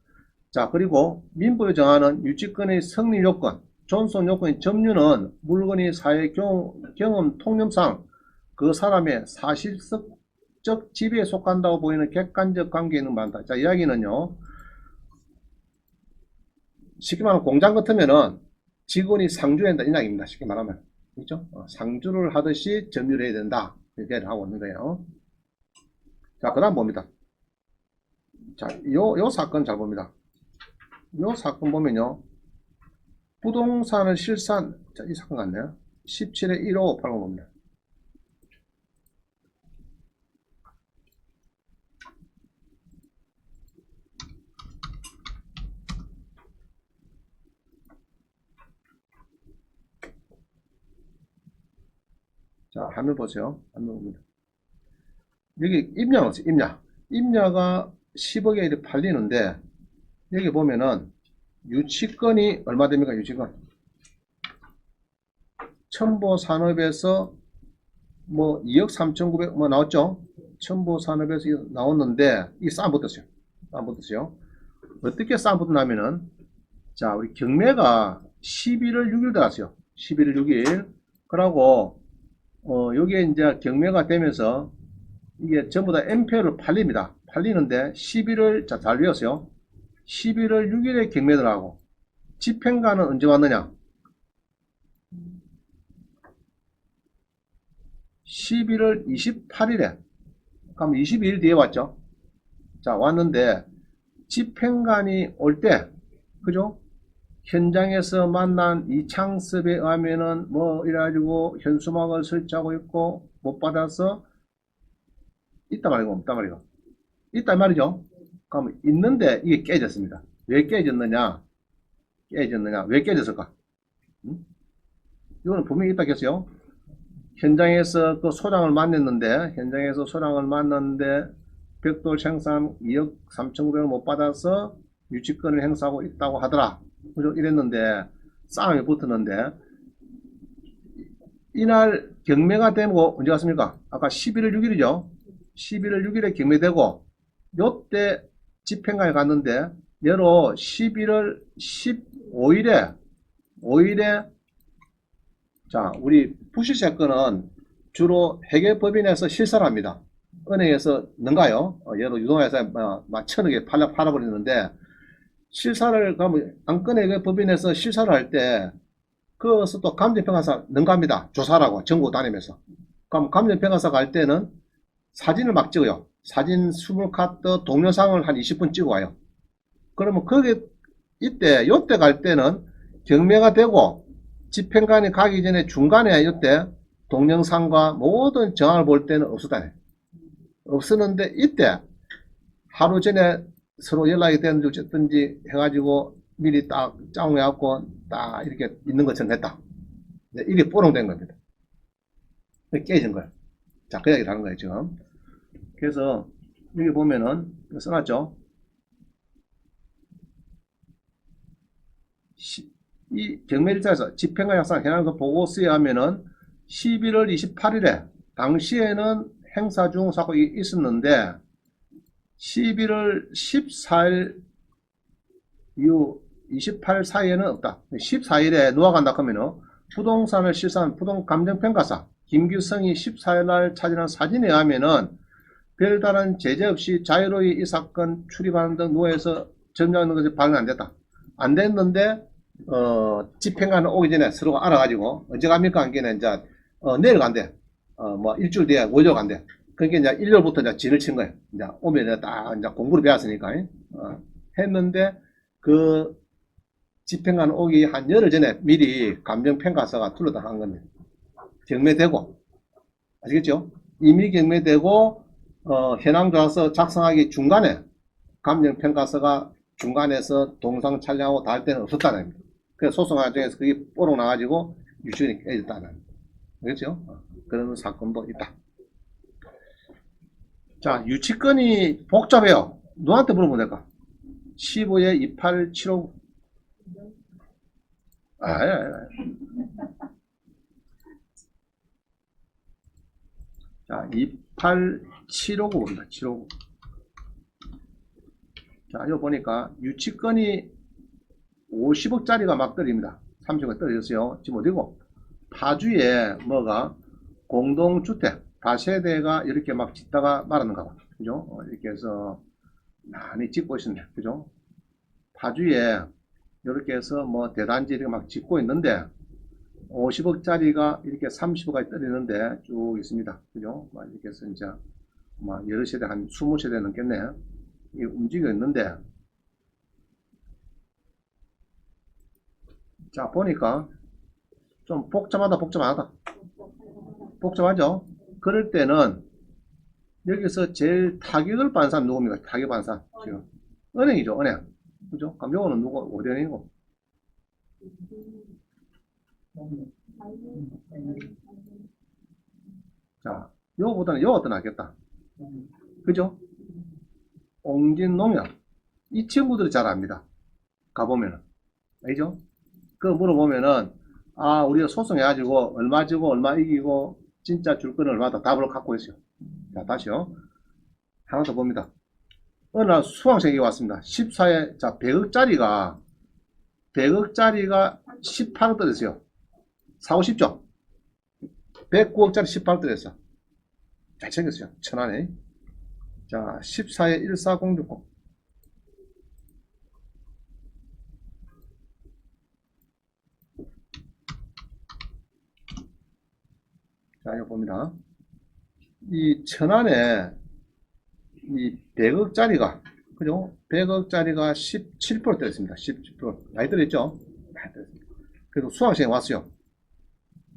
자, 그리고 민법이 정하는 유치권의 성립 요건, 존속 요건의 점유는 물건이 사회 경험 통념상 그 사람의 사실적 지배에 속한다고 보이는 객관적 관계에 있는 바다. 자, 이야기는요. 쉽게 말하면 공장 같으면은 직원이 상주해야 된다. 이 이야기입니다. 쉽게 말하면. 그렇죠? 상주를 하듯이 점유를 해야 된다. 이렇게 하고 있는 거예요. 자, 그 다음 봅니다. 자, 요 사건 잘 봅니다. 요 사건 보면요. 부동산을 실산, 자, 이 사건 같네요. 17에 1558번 봅니다. 자, 화면 보세요. 화면 봅니다. 여기 임야가 없어요. 임야가 10억에 이렇게 팔리는데, 여기 보면은, 유치권이 얼마 됩니까? 유치권. 첨보산업에서 뭐 2억 3,900 뭐 나왔죠? 첨보산업에서 나왔는데 이 싸움 붙었어요. 싸움 붙었어요. 어떻게 싸움 붙었냐면은 자 우리 경매가 11월 6일 들어왔어요. 11월 6일. 그러고 여기에 이제 경매가 되면서 이게 전부 다 MP를 팔립니다. 팔리는데 11월 자 잘 외웠어요. 11월 6일에 경매들하고 집행가는 언제 왔느냐? 11월 28일에 그럼 22일 뒤에 왔죠. 자 왔는데 집행관이 올 때 그죠? 현장에서 만난 이창섭에 의하면은 뭐 이래가지고 현수막을 설치하고 있고 못 받아서 있다 말이고 없다 말이고 있다 말이죠. 그럼 있는데 이게 깨졌습니다. 왜 깨졌느냐? 왜 깨졌을까? 이거는 분명히 있다 했어요. 현장에서 그 소장을 만났는데 벽돌 생산 2억 3,900을 못 받아서 유치권을 행사하고 있다고 하더라. 그죠? 이랬는데 싸움이 붙었는데 이날 경매가 되고 언제 갔습니까? 아까 11월 6일이죠. 11월 6일에 경매되고 요때 집행관에 갔는데 여로 11월 15일에 자 우리 부실세 건은 주로 회계법인에서 실사를 합니다. 은행에서 는가요? 얘도 유동회사에 막 천억에 팔아버리는데 실사를 가면 안건회계법인에서 실사를 할 때 그것을 또 감정평가사 능가합니다. 조사라고 전국 다니면서. 그럼 감정평가사 갈 때는 사진을 막 찍어요. 사진 20카드 동영상을 한 20분 찍어 와요. 그러면 거기 요때 갈 때는 경매가 되고 집행관이 가기 전에 중간에 이때 동영상과 모든 정황을 볼 때는 없었다. 없었는데 이때 하루 전에 서로 연락이 됐는지 어쨌든지 해가지고 미리 딱 짜응해갖고 딱 이렇게 있는 것처럼 했다. 이게 뽀롱된 겁니다. 깨진 거예요. 자, 그 이야기를 하는 거예요, 지금. 그래서 여기 보면은 써놨죠. 이 경매일자에서 집행관 약상 현황서 보고서에 하면은 11월 28일에 당시에는 행사 중 사고가 있었는데 11월 14일 이후 28일 사이에는 없다. 14일에 놓아간다 하면은 부동산을 실사한 부동감정평가사 김규성이 14일날 차진한 사진에 의하면은 별다른 제재 없이 자유로이 이 사건 출입하는 등 노에서 점유하는 것이 발견 안 됐다. 안 됐는데 집행관은 오기 전에 서로 알아가지고 언제 갑니까? 한게는 이제 내일 간대. 뭐 일주일 뒤에 월요일 간대. 그러니까 이제 일요일부터 이제 진을 친 거예요. 이제 오면 딱 이제 공부를 배웠으니까 했는데 그 집행관 오기 한 열흘 전에 미리 감정평가서가 둘러다 한 겁니다. 경매되고 아시겠죠? 이미 경매되고 현황조사서 작성하기 중간에 감정평가서가 중간에서 동상 촬영하고 다 할 때는 없었다는 겁니다. 그래서 소송 과정에서 그게 뽀록 나가지고 유치원이 깨졌다는 그렇죠? 그런 사건도 있다. 자, 유치권이 복잡해요. 누구한테 물어보면 될까? 15에 2875 자, 28759 봅니다. 759. 자, 이거 보니까 유치권이 50억짜리가 막 떨어집니다. 30억 떨어졌어요. 지금 어디고? 파주에 뭐가 공동주택 다세대가 이렇게 막 짓다가 말았는가 봐. 그죠? 이렇게 해서 많이 짓고 있습니다. 그죠? 파주에 이렇게 해서 뭐 대단지 이렇게 막 짓고 있는데 50억짜리가 이렇게 30억까지 떨어지는데 쭉 있습니다. 그죠? 이렇게 해서 이제 여러 세대 한 20세대 넘겠네. 이 움직여 있는데 자 보니까 좀 복잡하죠? 그럴 때는 여기서 제일 타격을 받는 사람 누굽니까? 타격 받는 사람 지금 은행이죠, 은행. 그죠? 그럼 요거는 누구? 어디은행이고? 자, 요거보다는 요가 더 낫겠다. 그죠? 옹진농협. 이 친구들이 잘 압니다. 가보면은. 알죠? 그거 물어보면은, 우리가 소송해가지고, 얼마 주고, 얼마 이기고, 진짜 줄 거는 얼마다 답을 갖고 있어요. 자, 다시요. 하나 더 봅니다. 어느 날 수강생이 왔습니다. 14에, 자, 100억짜리가 18억 들었어요. 사고 싶죠? 109억짜리 18억 들었어. 잘 챙겼어요. 천안에. 자, 14에 14060. 자, 이거 봅니다. 이 천안에 이 100억짜리가, 그죠? 100억짜리가 17% 들었습니다. 17%. 많이 들었죠? 많이 들었습니다. 그래서 수강생이 왔어요.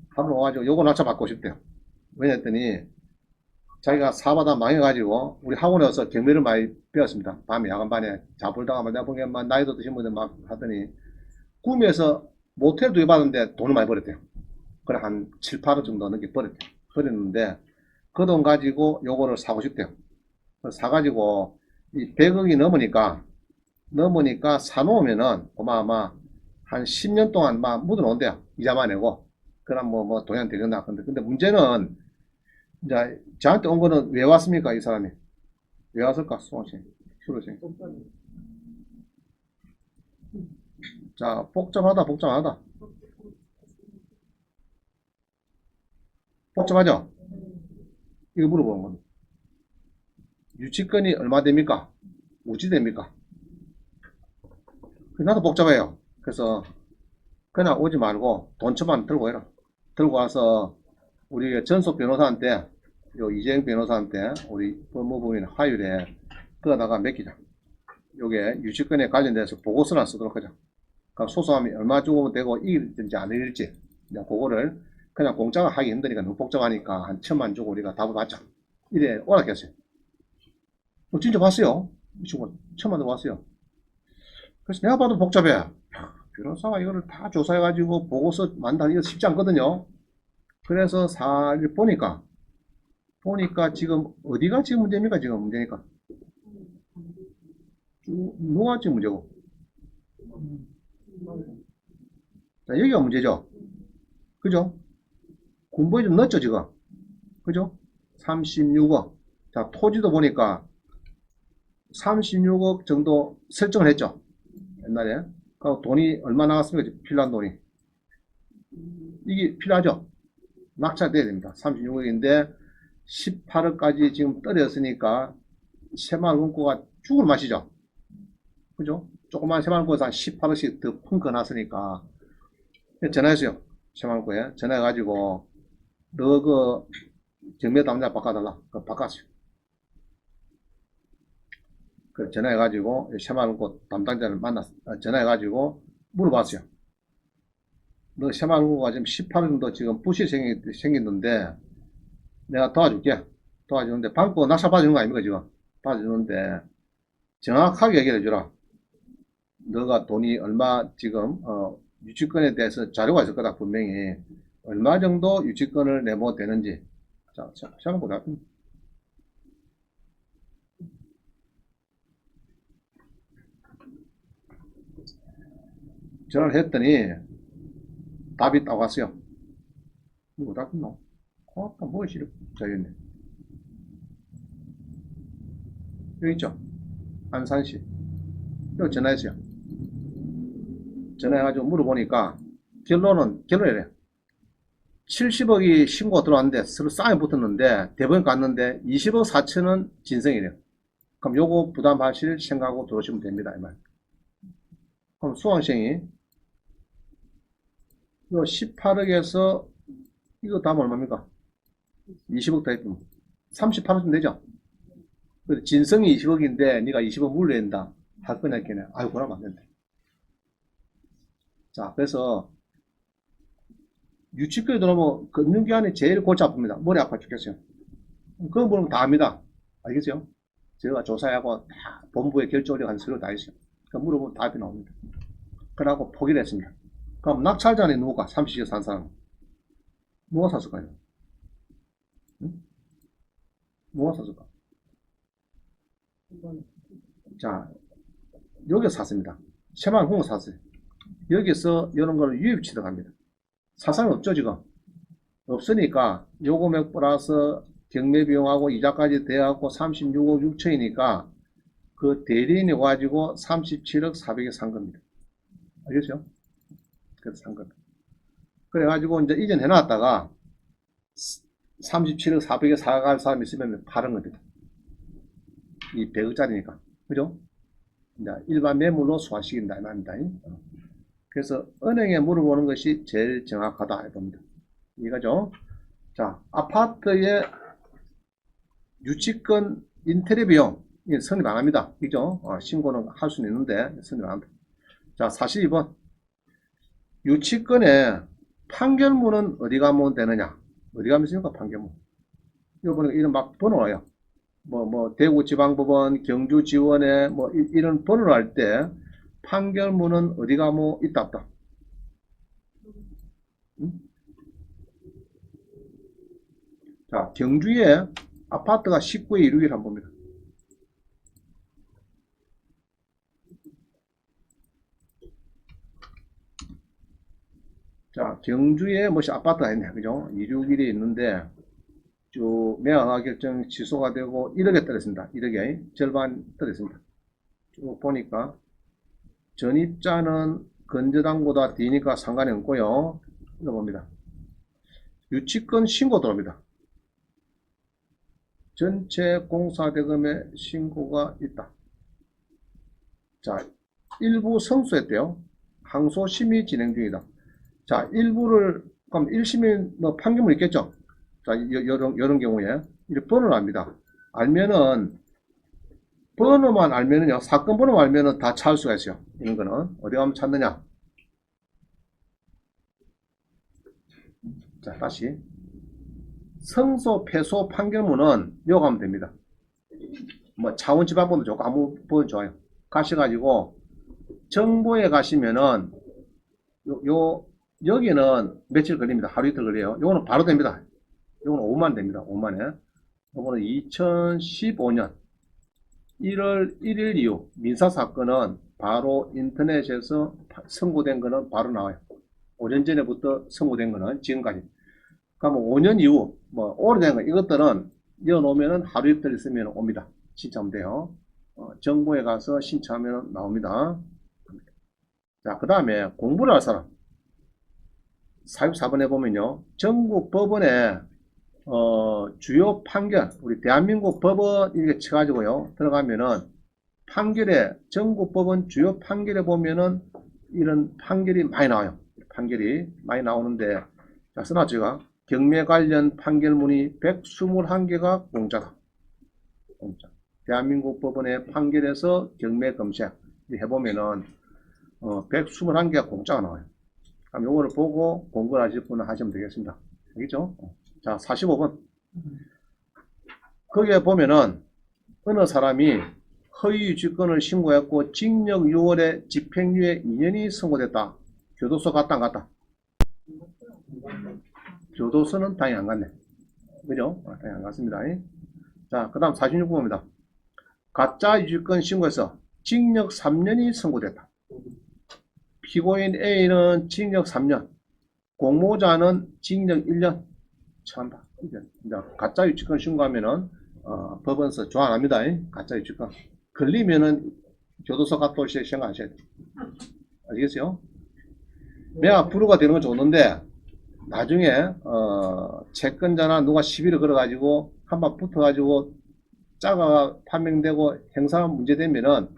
한번 와가지고 요거 낙찰 받고 싶대요. 왜냐했더니 자기가 사바다 망해가지고 우리 학원에 와서 경매를 많이 배웠습니다. 밤에 야간반에 자불다가 내가 보기엔 나이도 드신 분들 막 하더니 구미에서 모텔 2개 받았는데 돈을 많이 벌었대요. 그래 한 7, 8억 정도 넘게 벌었대요. 벌었는데 그 돈 가지고 요거를 사고 싶대요. 사가지고 이 100억이 넘으니까 사놓으면은 어마어마 한 10년 동안 막 묻어놓은대요. 이자만 내고. 그럼 뭐 돈이 되겠나. 근데 문제는 이제 저한테 온 거는 왜 왔습니까? 이 사람이. 왜 왔을까? 수호씨. 수호씨. 자, 복잡하다. 복잡하죠? 이거 물어보는 겁니다. 유치권이 얼마 됩니까? 우지 됩니까? 나도 복잡해요. 그래서 그냥 오지 말고 돈 천만 들고 해라. 들고 와서 우리 전속 변호사한테, 요 이재영 변호사한테 우리 법무부인 화요일에 그거다가 맡기자. 요게 유치권에 관련돼서 보고서나 쓰도록 하자. 그러니까 소송하면 얼마 주고 되고 이길지 안 이길지 그거를 그냥 공짜가 하기 힘드니까 너무 복잡하니까 한 1,000만 주고 우리가 답을 받자. 이래 오락했어요. 진짜 봤어요. 이 친구는 1,000만 원 왔어요. 그래서 내가 봐도 복잡해. 변호사가 이거를 다 조사해가지고 보고서 만들기 이거 쉽지 않거든요. 그래서 사실 보니까 지금 어디가 지금 문제입니까? 지금 문제니까 누가 지금 문제고? 자, 여기가 문제죠. 그죠? 군보이 좀 넣었죠 지금. 그죠? 36억. 자, 토지도 보니까 36억 정도 설정을 했죠. 옛날에. 그 돈이 얼마 나갔습니까? 필요한 돈이. 이게 필요하죠. 낙찰돼야 됩니다. 36억인데 18억까지 지금 떨어졌으니까 새마을 금고가 죽을 맛이죠. 그죠? 조그만 새마을 금고에서 한 18억씩 더 펑크났으니까 전화했어요. 새마을 금고에 전화해가지고 너 그 경매 담당 바꿔달라. 그 바꿨어요. 그 전화해가지고 새마을 금고 담당자를 만났어. 전화해가지고 물어봤어요. 너 새마을 금고가 지금 18억 정도 지금 부실 생겼는데 내가 도와줄게. 도와주는데 방고 낙찰 받아주는 거 아닙니까 지금? 받아주는데 정확하게 얘기를 해주라. 너가 돈이 얼마 지금 유치권에 대해서 자료가 있을 거다 분명히. 얼마 정도 유치권을 내면 되는지. 자, 시작해 보자. 전화를 했더니 답이 딱 왔어요. 누구 답했노? 뭐 싫어? 저였네. 여기 있죠? 안산시. 여기 전화했어요. 전화해가지고 물어보니까 결론이래. 70억이 신고가 들어왔는데 서로 싸움이 붙었는데 대법원 갔는데 20억 4천은 진성이래요. 그럼 요거 부담하실 생각하고 들어오시면 됩니다. 이 말. 그럼 수강생이 요 18억에서 이거 다음 얼마입니까? 20억 더 했으면 38억쯤 되죠? 진성이 20억인데 네가 20억 물려야 된다. 할 거냐 걔네. 아유 그러면 안 된다. 자, 그래서 유치권에 들어오면 금융기관이 제일 골치 아픕니다. 머리 아파 죽겠어요. 그거 물으면 다 압니다. 알겠어요? 제가 조사하고 다 본부에 결정을 한 서류 다 있어요. 그러니까 물어보면 답이 나옵니다. 그러고 포기를 했습니다. 그럼 낙찰자는 누가? 30억 산 사람. 누가 샀을까요? 응? 누가 샀을까? 자, 여기서 샀습니다. 새마을 공고 샀어요. 여기서 이런 걸 유입 취득합니다. 사상이 없죠, 지금. 없으니까 요금액 플러스 경매비용하고 이자까지 돼갖고 36억 6천이니까 그 대리인이 가지고 37억 4백에 산 겁니다. 알겠죠? 그래서 산 겁니다. 그래가지고 이제 이전 해놨다가 37억 4백에 사갈 사람이 있으면 파는 겁니다. 이 100억짜리니까. 그죠? 이제 일반 매물로 소화시킨다. 이 말입니다. 그래서 은행에 물어보는 것이 제일 정확하다. 이겁니다. 이거죠? 자, 아파트의 유치권 인테리어 비용 성립 안 합니다. 그죠? 신고는 할 수는 있는데 성립 안 합니다. 자, 42번. 유치권의 판결문은 어디 가면 되느냐? 어디 가면 있습니까? 판결문. 이번에 이런 막 번호예요. 대구지방법원, 경주지원에 이런 번호를 할 때 판결문은 어디 가면 있다 없다? 응? 자, 경주에 아파트가 19의 1루기를 한번 봅니다. 자, 경주에 무엇이 아파트가 있네. 그죠? 261이 있는데, 쭉 매각허가 결정 취소가 되고 1억에 떨어졌습니다. 1억에 절반 떨어졌습니다. 쭉 보니까 전입자는 건저당보다 뒤니까 상관이 없고요. 이거 봅니다. 유치권 신고 들어옵니다. 전체 공사대금의 신고가 있다. 자, 일부 성수했대요. 항소 심의 진행 중이다. 자, 일부를 그럼 1심이 판결문 있겠죠? 자, 이런 경우에 이렇게 번호를 압니다. 알면은 번호만 알면은요, 사건 번호만 알면은 다 찾을 수가 있어요. 이런 거는 어디 가면 찾느냐? 자, 다시 성소 패소 판결문은 요거 하면 됩니다. 차원지방법도 좋고 아무 법도 좋아요. 가셔가지고 정보에 가시면은 여기는 며칠 걸립니다. 하루 이틀 걸려요. 요거는 바로 됩니다. 요거는 5만 됩니다. 5만에. 요거는 2015년 1월 1일 이후 민사사건은 바로 인터넷에서 선고된 거는 바로 나와요. 5년 전에부터 선고된 거는 지금까지. 그러면 5년 이후 오래된 거 이것들은 이어놓으면은 하루 이틀 있으면 옵니다. 신청하면 돼요. 정보에 가서 신청하면 나옵니다. 자, 그 다음에 공부를 할 사람 44번에 보면요, 전국 법원의 주요 판결, 우리 대한민국 법원 이렇게 쳐가지고요 들어가면은 판결에 전국 법원 주요 판결에 보면은 이런 판결이 많이 나와요. 판결이 많이 나오는데, 자, 써놨죠. 경매 관련 판결문이 121개가 공짜다. 공짜. 대한민국 법원의 판결에서 경매 검색 해보면은 121개가 공짜가 나와요. 그럼 요거를 보고 공부를 하실 분은 하시면 되겠습니다. 알겠죠? 자, 45번. 거기에 보면은 어느 사람이 허위 유치권을 신고했고 징역 6월에 집행유예 2년이 선고됐다. 교도소 갔다 안 갔다? 교도소는 당연히 안 갔네. 그죠? 당연히 안 갔습니다. 자, 그 다음 46번입니다. 가짜 유치권 신고해서 징역 3년이 선고됐다. 피고인 A는 징역 3년, 공모자는 징역 1년. 참다. 가짜 유치권 신고하면은 법원서 조항합니다. 가짜 유치권 걸리면은 교도소 갔다 오실 생각하셔야 돼요. 아시겠어요? 매각 불허가 되는 건 좋은데 나중에 채권자나 누가 시비를 걸어가지고 한번 붙어가지고 짜가 판명되고 행사 문제되면은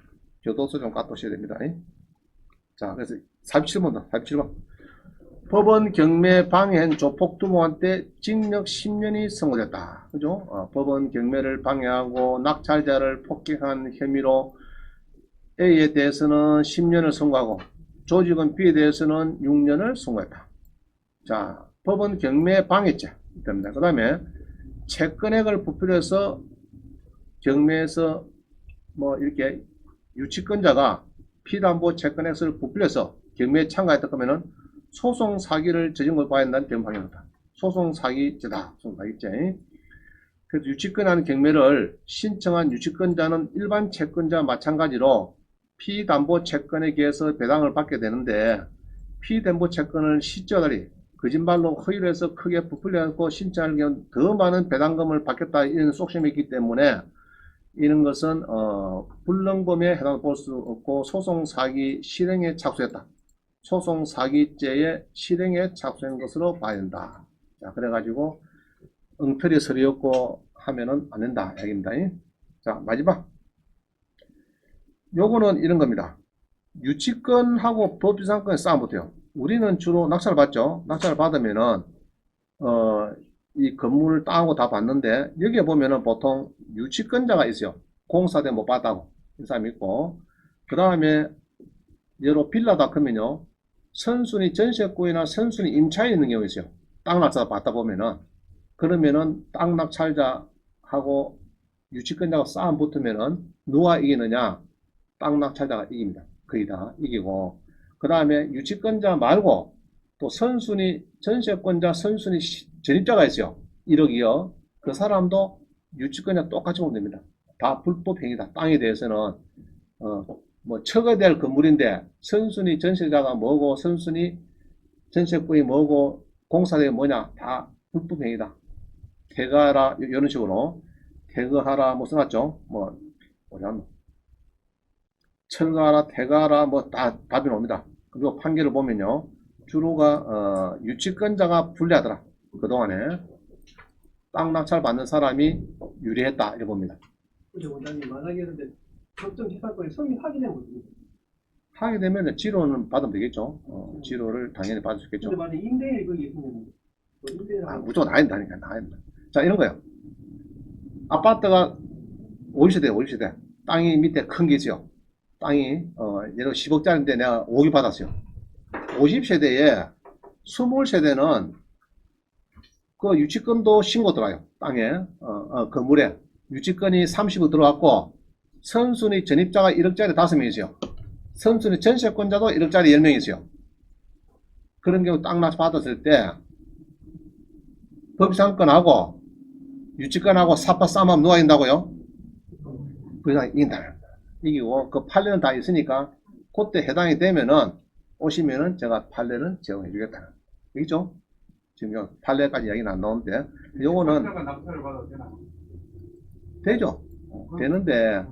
교도소 좀 갔다 오셔야 됩니다. 자, 그래서 47번다. 47번. 법원 경매 방해한 조폭두목한테 징역 10년이 선고됐다. 그죠? 법원 경매를 방해하고 낙찰자를 폭행한 혐의로 A에 대해서는 10년을 선고하고 조직원 B에 대해서는 6년을 선고했다. 자, 법원 경매 방해죄 됩니다. 그 다음에 채권액을 부풀려서 경매에서 이렇게 유치권자가 피담보 채권액을 부풀려서 경매에 참가했다 그러면은 소송 사기를 저진 걸 봐야 한다는 경방입니다. 소송 사기죄다. 소송 사기죄. 그래서 유치권하는 경매를 신청한 유치권자는 일반 채권자와 마찬가지로 피담보 채권에 의해서 배당을 받게 되는데 피담보 채권을 시주하다리 거짓말로 허위를 해서 크게 부풀려갖고 신청할 경우 더 많은 배당금을 받겠다 이런 속셈이 있기 때문에 이런 것은 불능범에 해당을 볼 수 없고 소송사기 실행에 착수했다. 소송사기죄의 실행에 착수한 것으로 봐야 된다. 자, 그래가지고 엉터리 서류였고 하면은 안 된다. 얘기입니다. 자, 마지막. 요거는 이런 겁니다. 유치권하고 법비상권의 싸움 못해요. 우리는 주로 낙찰을 받죠. 낙찰을 받으면은, 이 건물 땅하고 다 받는데, 여기에 보면은 보통 유치권자가 있어요. 공사대 못 받다고. 이 사람이 있고. 그 다음에, 여러 빌라닷컴은요, 선순위 전세권이나 선순위 임차인 있는 경우가 있어요. 땅 낙찰 받다 보면은. 그러면은 땅 낙찰자하고 유치권자가 싸움 붙으면은 누가 이기느냐? 땅 낙찰자가 이깁니다. 거의 다 이기고. 그 다음에 유치권자 말고 또 선순위 전세권자 선순위 전입자가 있어요. 1억이요. 그 사람도 유치권자 똑같이 보면 됩니다. 다 불법행위다. 땅에 대해서는 뭐 처거될 건물인데 선순위 전세자가 뭐고 선순위 전세권이 뭐고 공사대가 뭐냐 다 불법행위다. 퇴거하라 이런 식으로 퇴거하라 뭐 써놨죠. 뭐 뭐냐 철거하라 퇴거하라 뭐 다 답이 나옵니다. 그리고 판결을 보면요 주로가 유치권자가 불리하더라. 그동안에 땅 낙찰 받는 사람이 유리했다 이렇게 봅니다. 근데 원장님 만약에 근데 법정지상권이 성립하게 하게 되면 지로는 받으면 되겠죠. 지로를 당연히 받을 수 있겠죠. 근데 만약 임대인이 거기 있으면 무조건 나야 된다니까 나야 된다. 자 이런 거예요. 아파트가 50세대 50세대 땅이 밑에 큰 게 있어요. 땅이 예를 10억짜리인데 내가 5억이 받았어요. 50세대에 20세대는 그 유치권도 신고 들어가요. 땅에 건물에 유치권이 30억 들어갔고 선순위 전입자가 1억짜리 5명이 있어요. 선순위 전세권자도 1억짜리 10명이 있어요. 그런 경우 땅 낙찰 받았을 때 법상권하고 유치권하고 사파 싸움하면 누가 이긴다고요? 그냥 이긴다. 이기고 그 판례는 다 있으니까 그때 해당이 되면은 오시면은 제가 판례는 제공해 주겠다. 알겠죠? 지금 판례까지 이야기는 안 나오는데 요거는 낙찰을 받아도 되나? 되죠. 되는데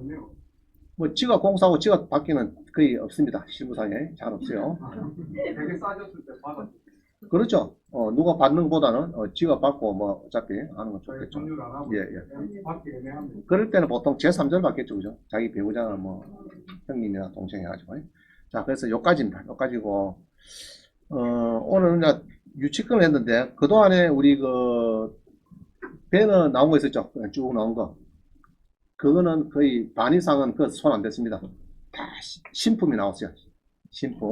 뭐 지가 공사하고 지가 받기는 거의 없습니다. 실무상에 잘 없어요. 되게 싸졌을 때 받았죠. 그렇죠. 누가 받는 것보다는 지가 받고 뭐 어차피 하는 건 좋겠죠. 정률 안 하고 예, 예. 받기 애매합니다. 그럴 때는 보통 제3절 받겠죠. 그죠? 자기 배우자나 뭐 형님이나 동생 해가지고. 자, 그래서 요까지입니다. 요까지고 오늘은 이제 유치권을 했는데 그동안에 우리 그 배너 나온 거 있었죠? 쭉 나온 거. 그거는 거의 반 이상은 그 손 안 댔습니다. 다 신품이 나왔어요. 신품.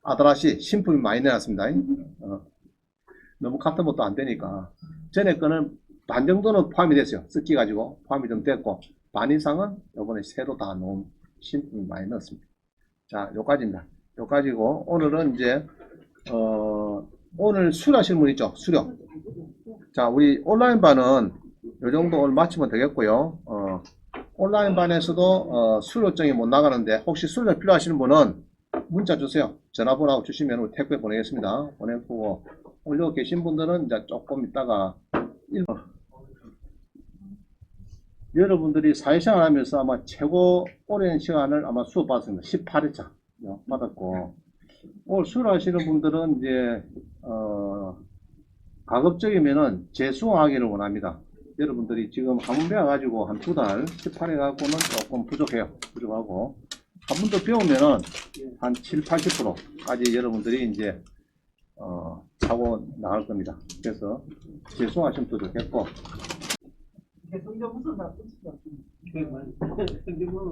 아드라시 신품이 많이 내놨습니다. 너무 같은 것도 안 되니까. 전에 거는 반 정도는 포함이 됐어요. 습기 가지고 포함이 좀 됐고 반 이상은 이번에 새로 다 놓은 신품이 많이 넣었습니다. 자, 요까지입니다. 요까지고 오늘은 이제 오늘 수료하실 분 있죠? 수료. 자, 우리 온라인반은 요 정도 오늘 마치면 되겠고요. 온라인반에서도 수료증이 못 나가는데 혹시 수료 필요하시는 분은 문자 주세요. 전화번호 주시면 우리 택배 보내겠습니다. 보내고 올려 계신 분들은 이제 조금 있다가 여러분들이 사회생활 하면서 아마 최고 오랜 시간을 아마 수업 받았습니다. 18회차 받았고 오늘 수료하시는 분들은 이제 가급적이면은 재수강하기를 원합니다. 여러분들이 지금 한 번 배워가지고 한 2달 18회 갖고는 조금 부족해요. 부족하고 한 번 더 배우면은 한 7, 80%까지 여러분들이 이제 차고 나갈 겁니다. 그래서 재수강하시면 더 좋겠고 성적 무슨 나 성적 무슨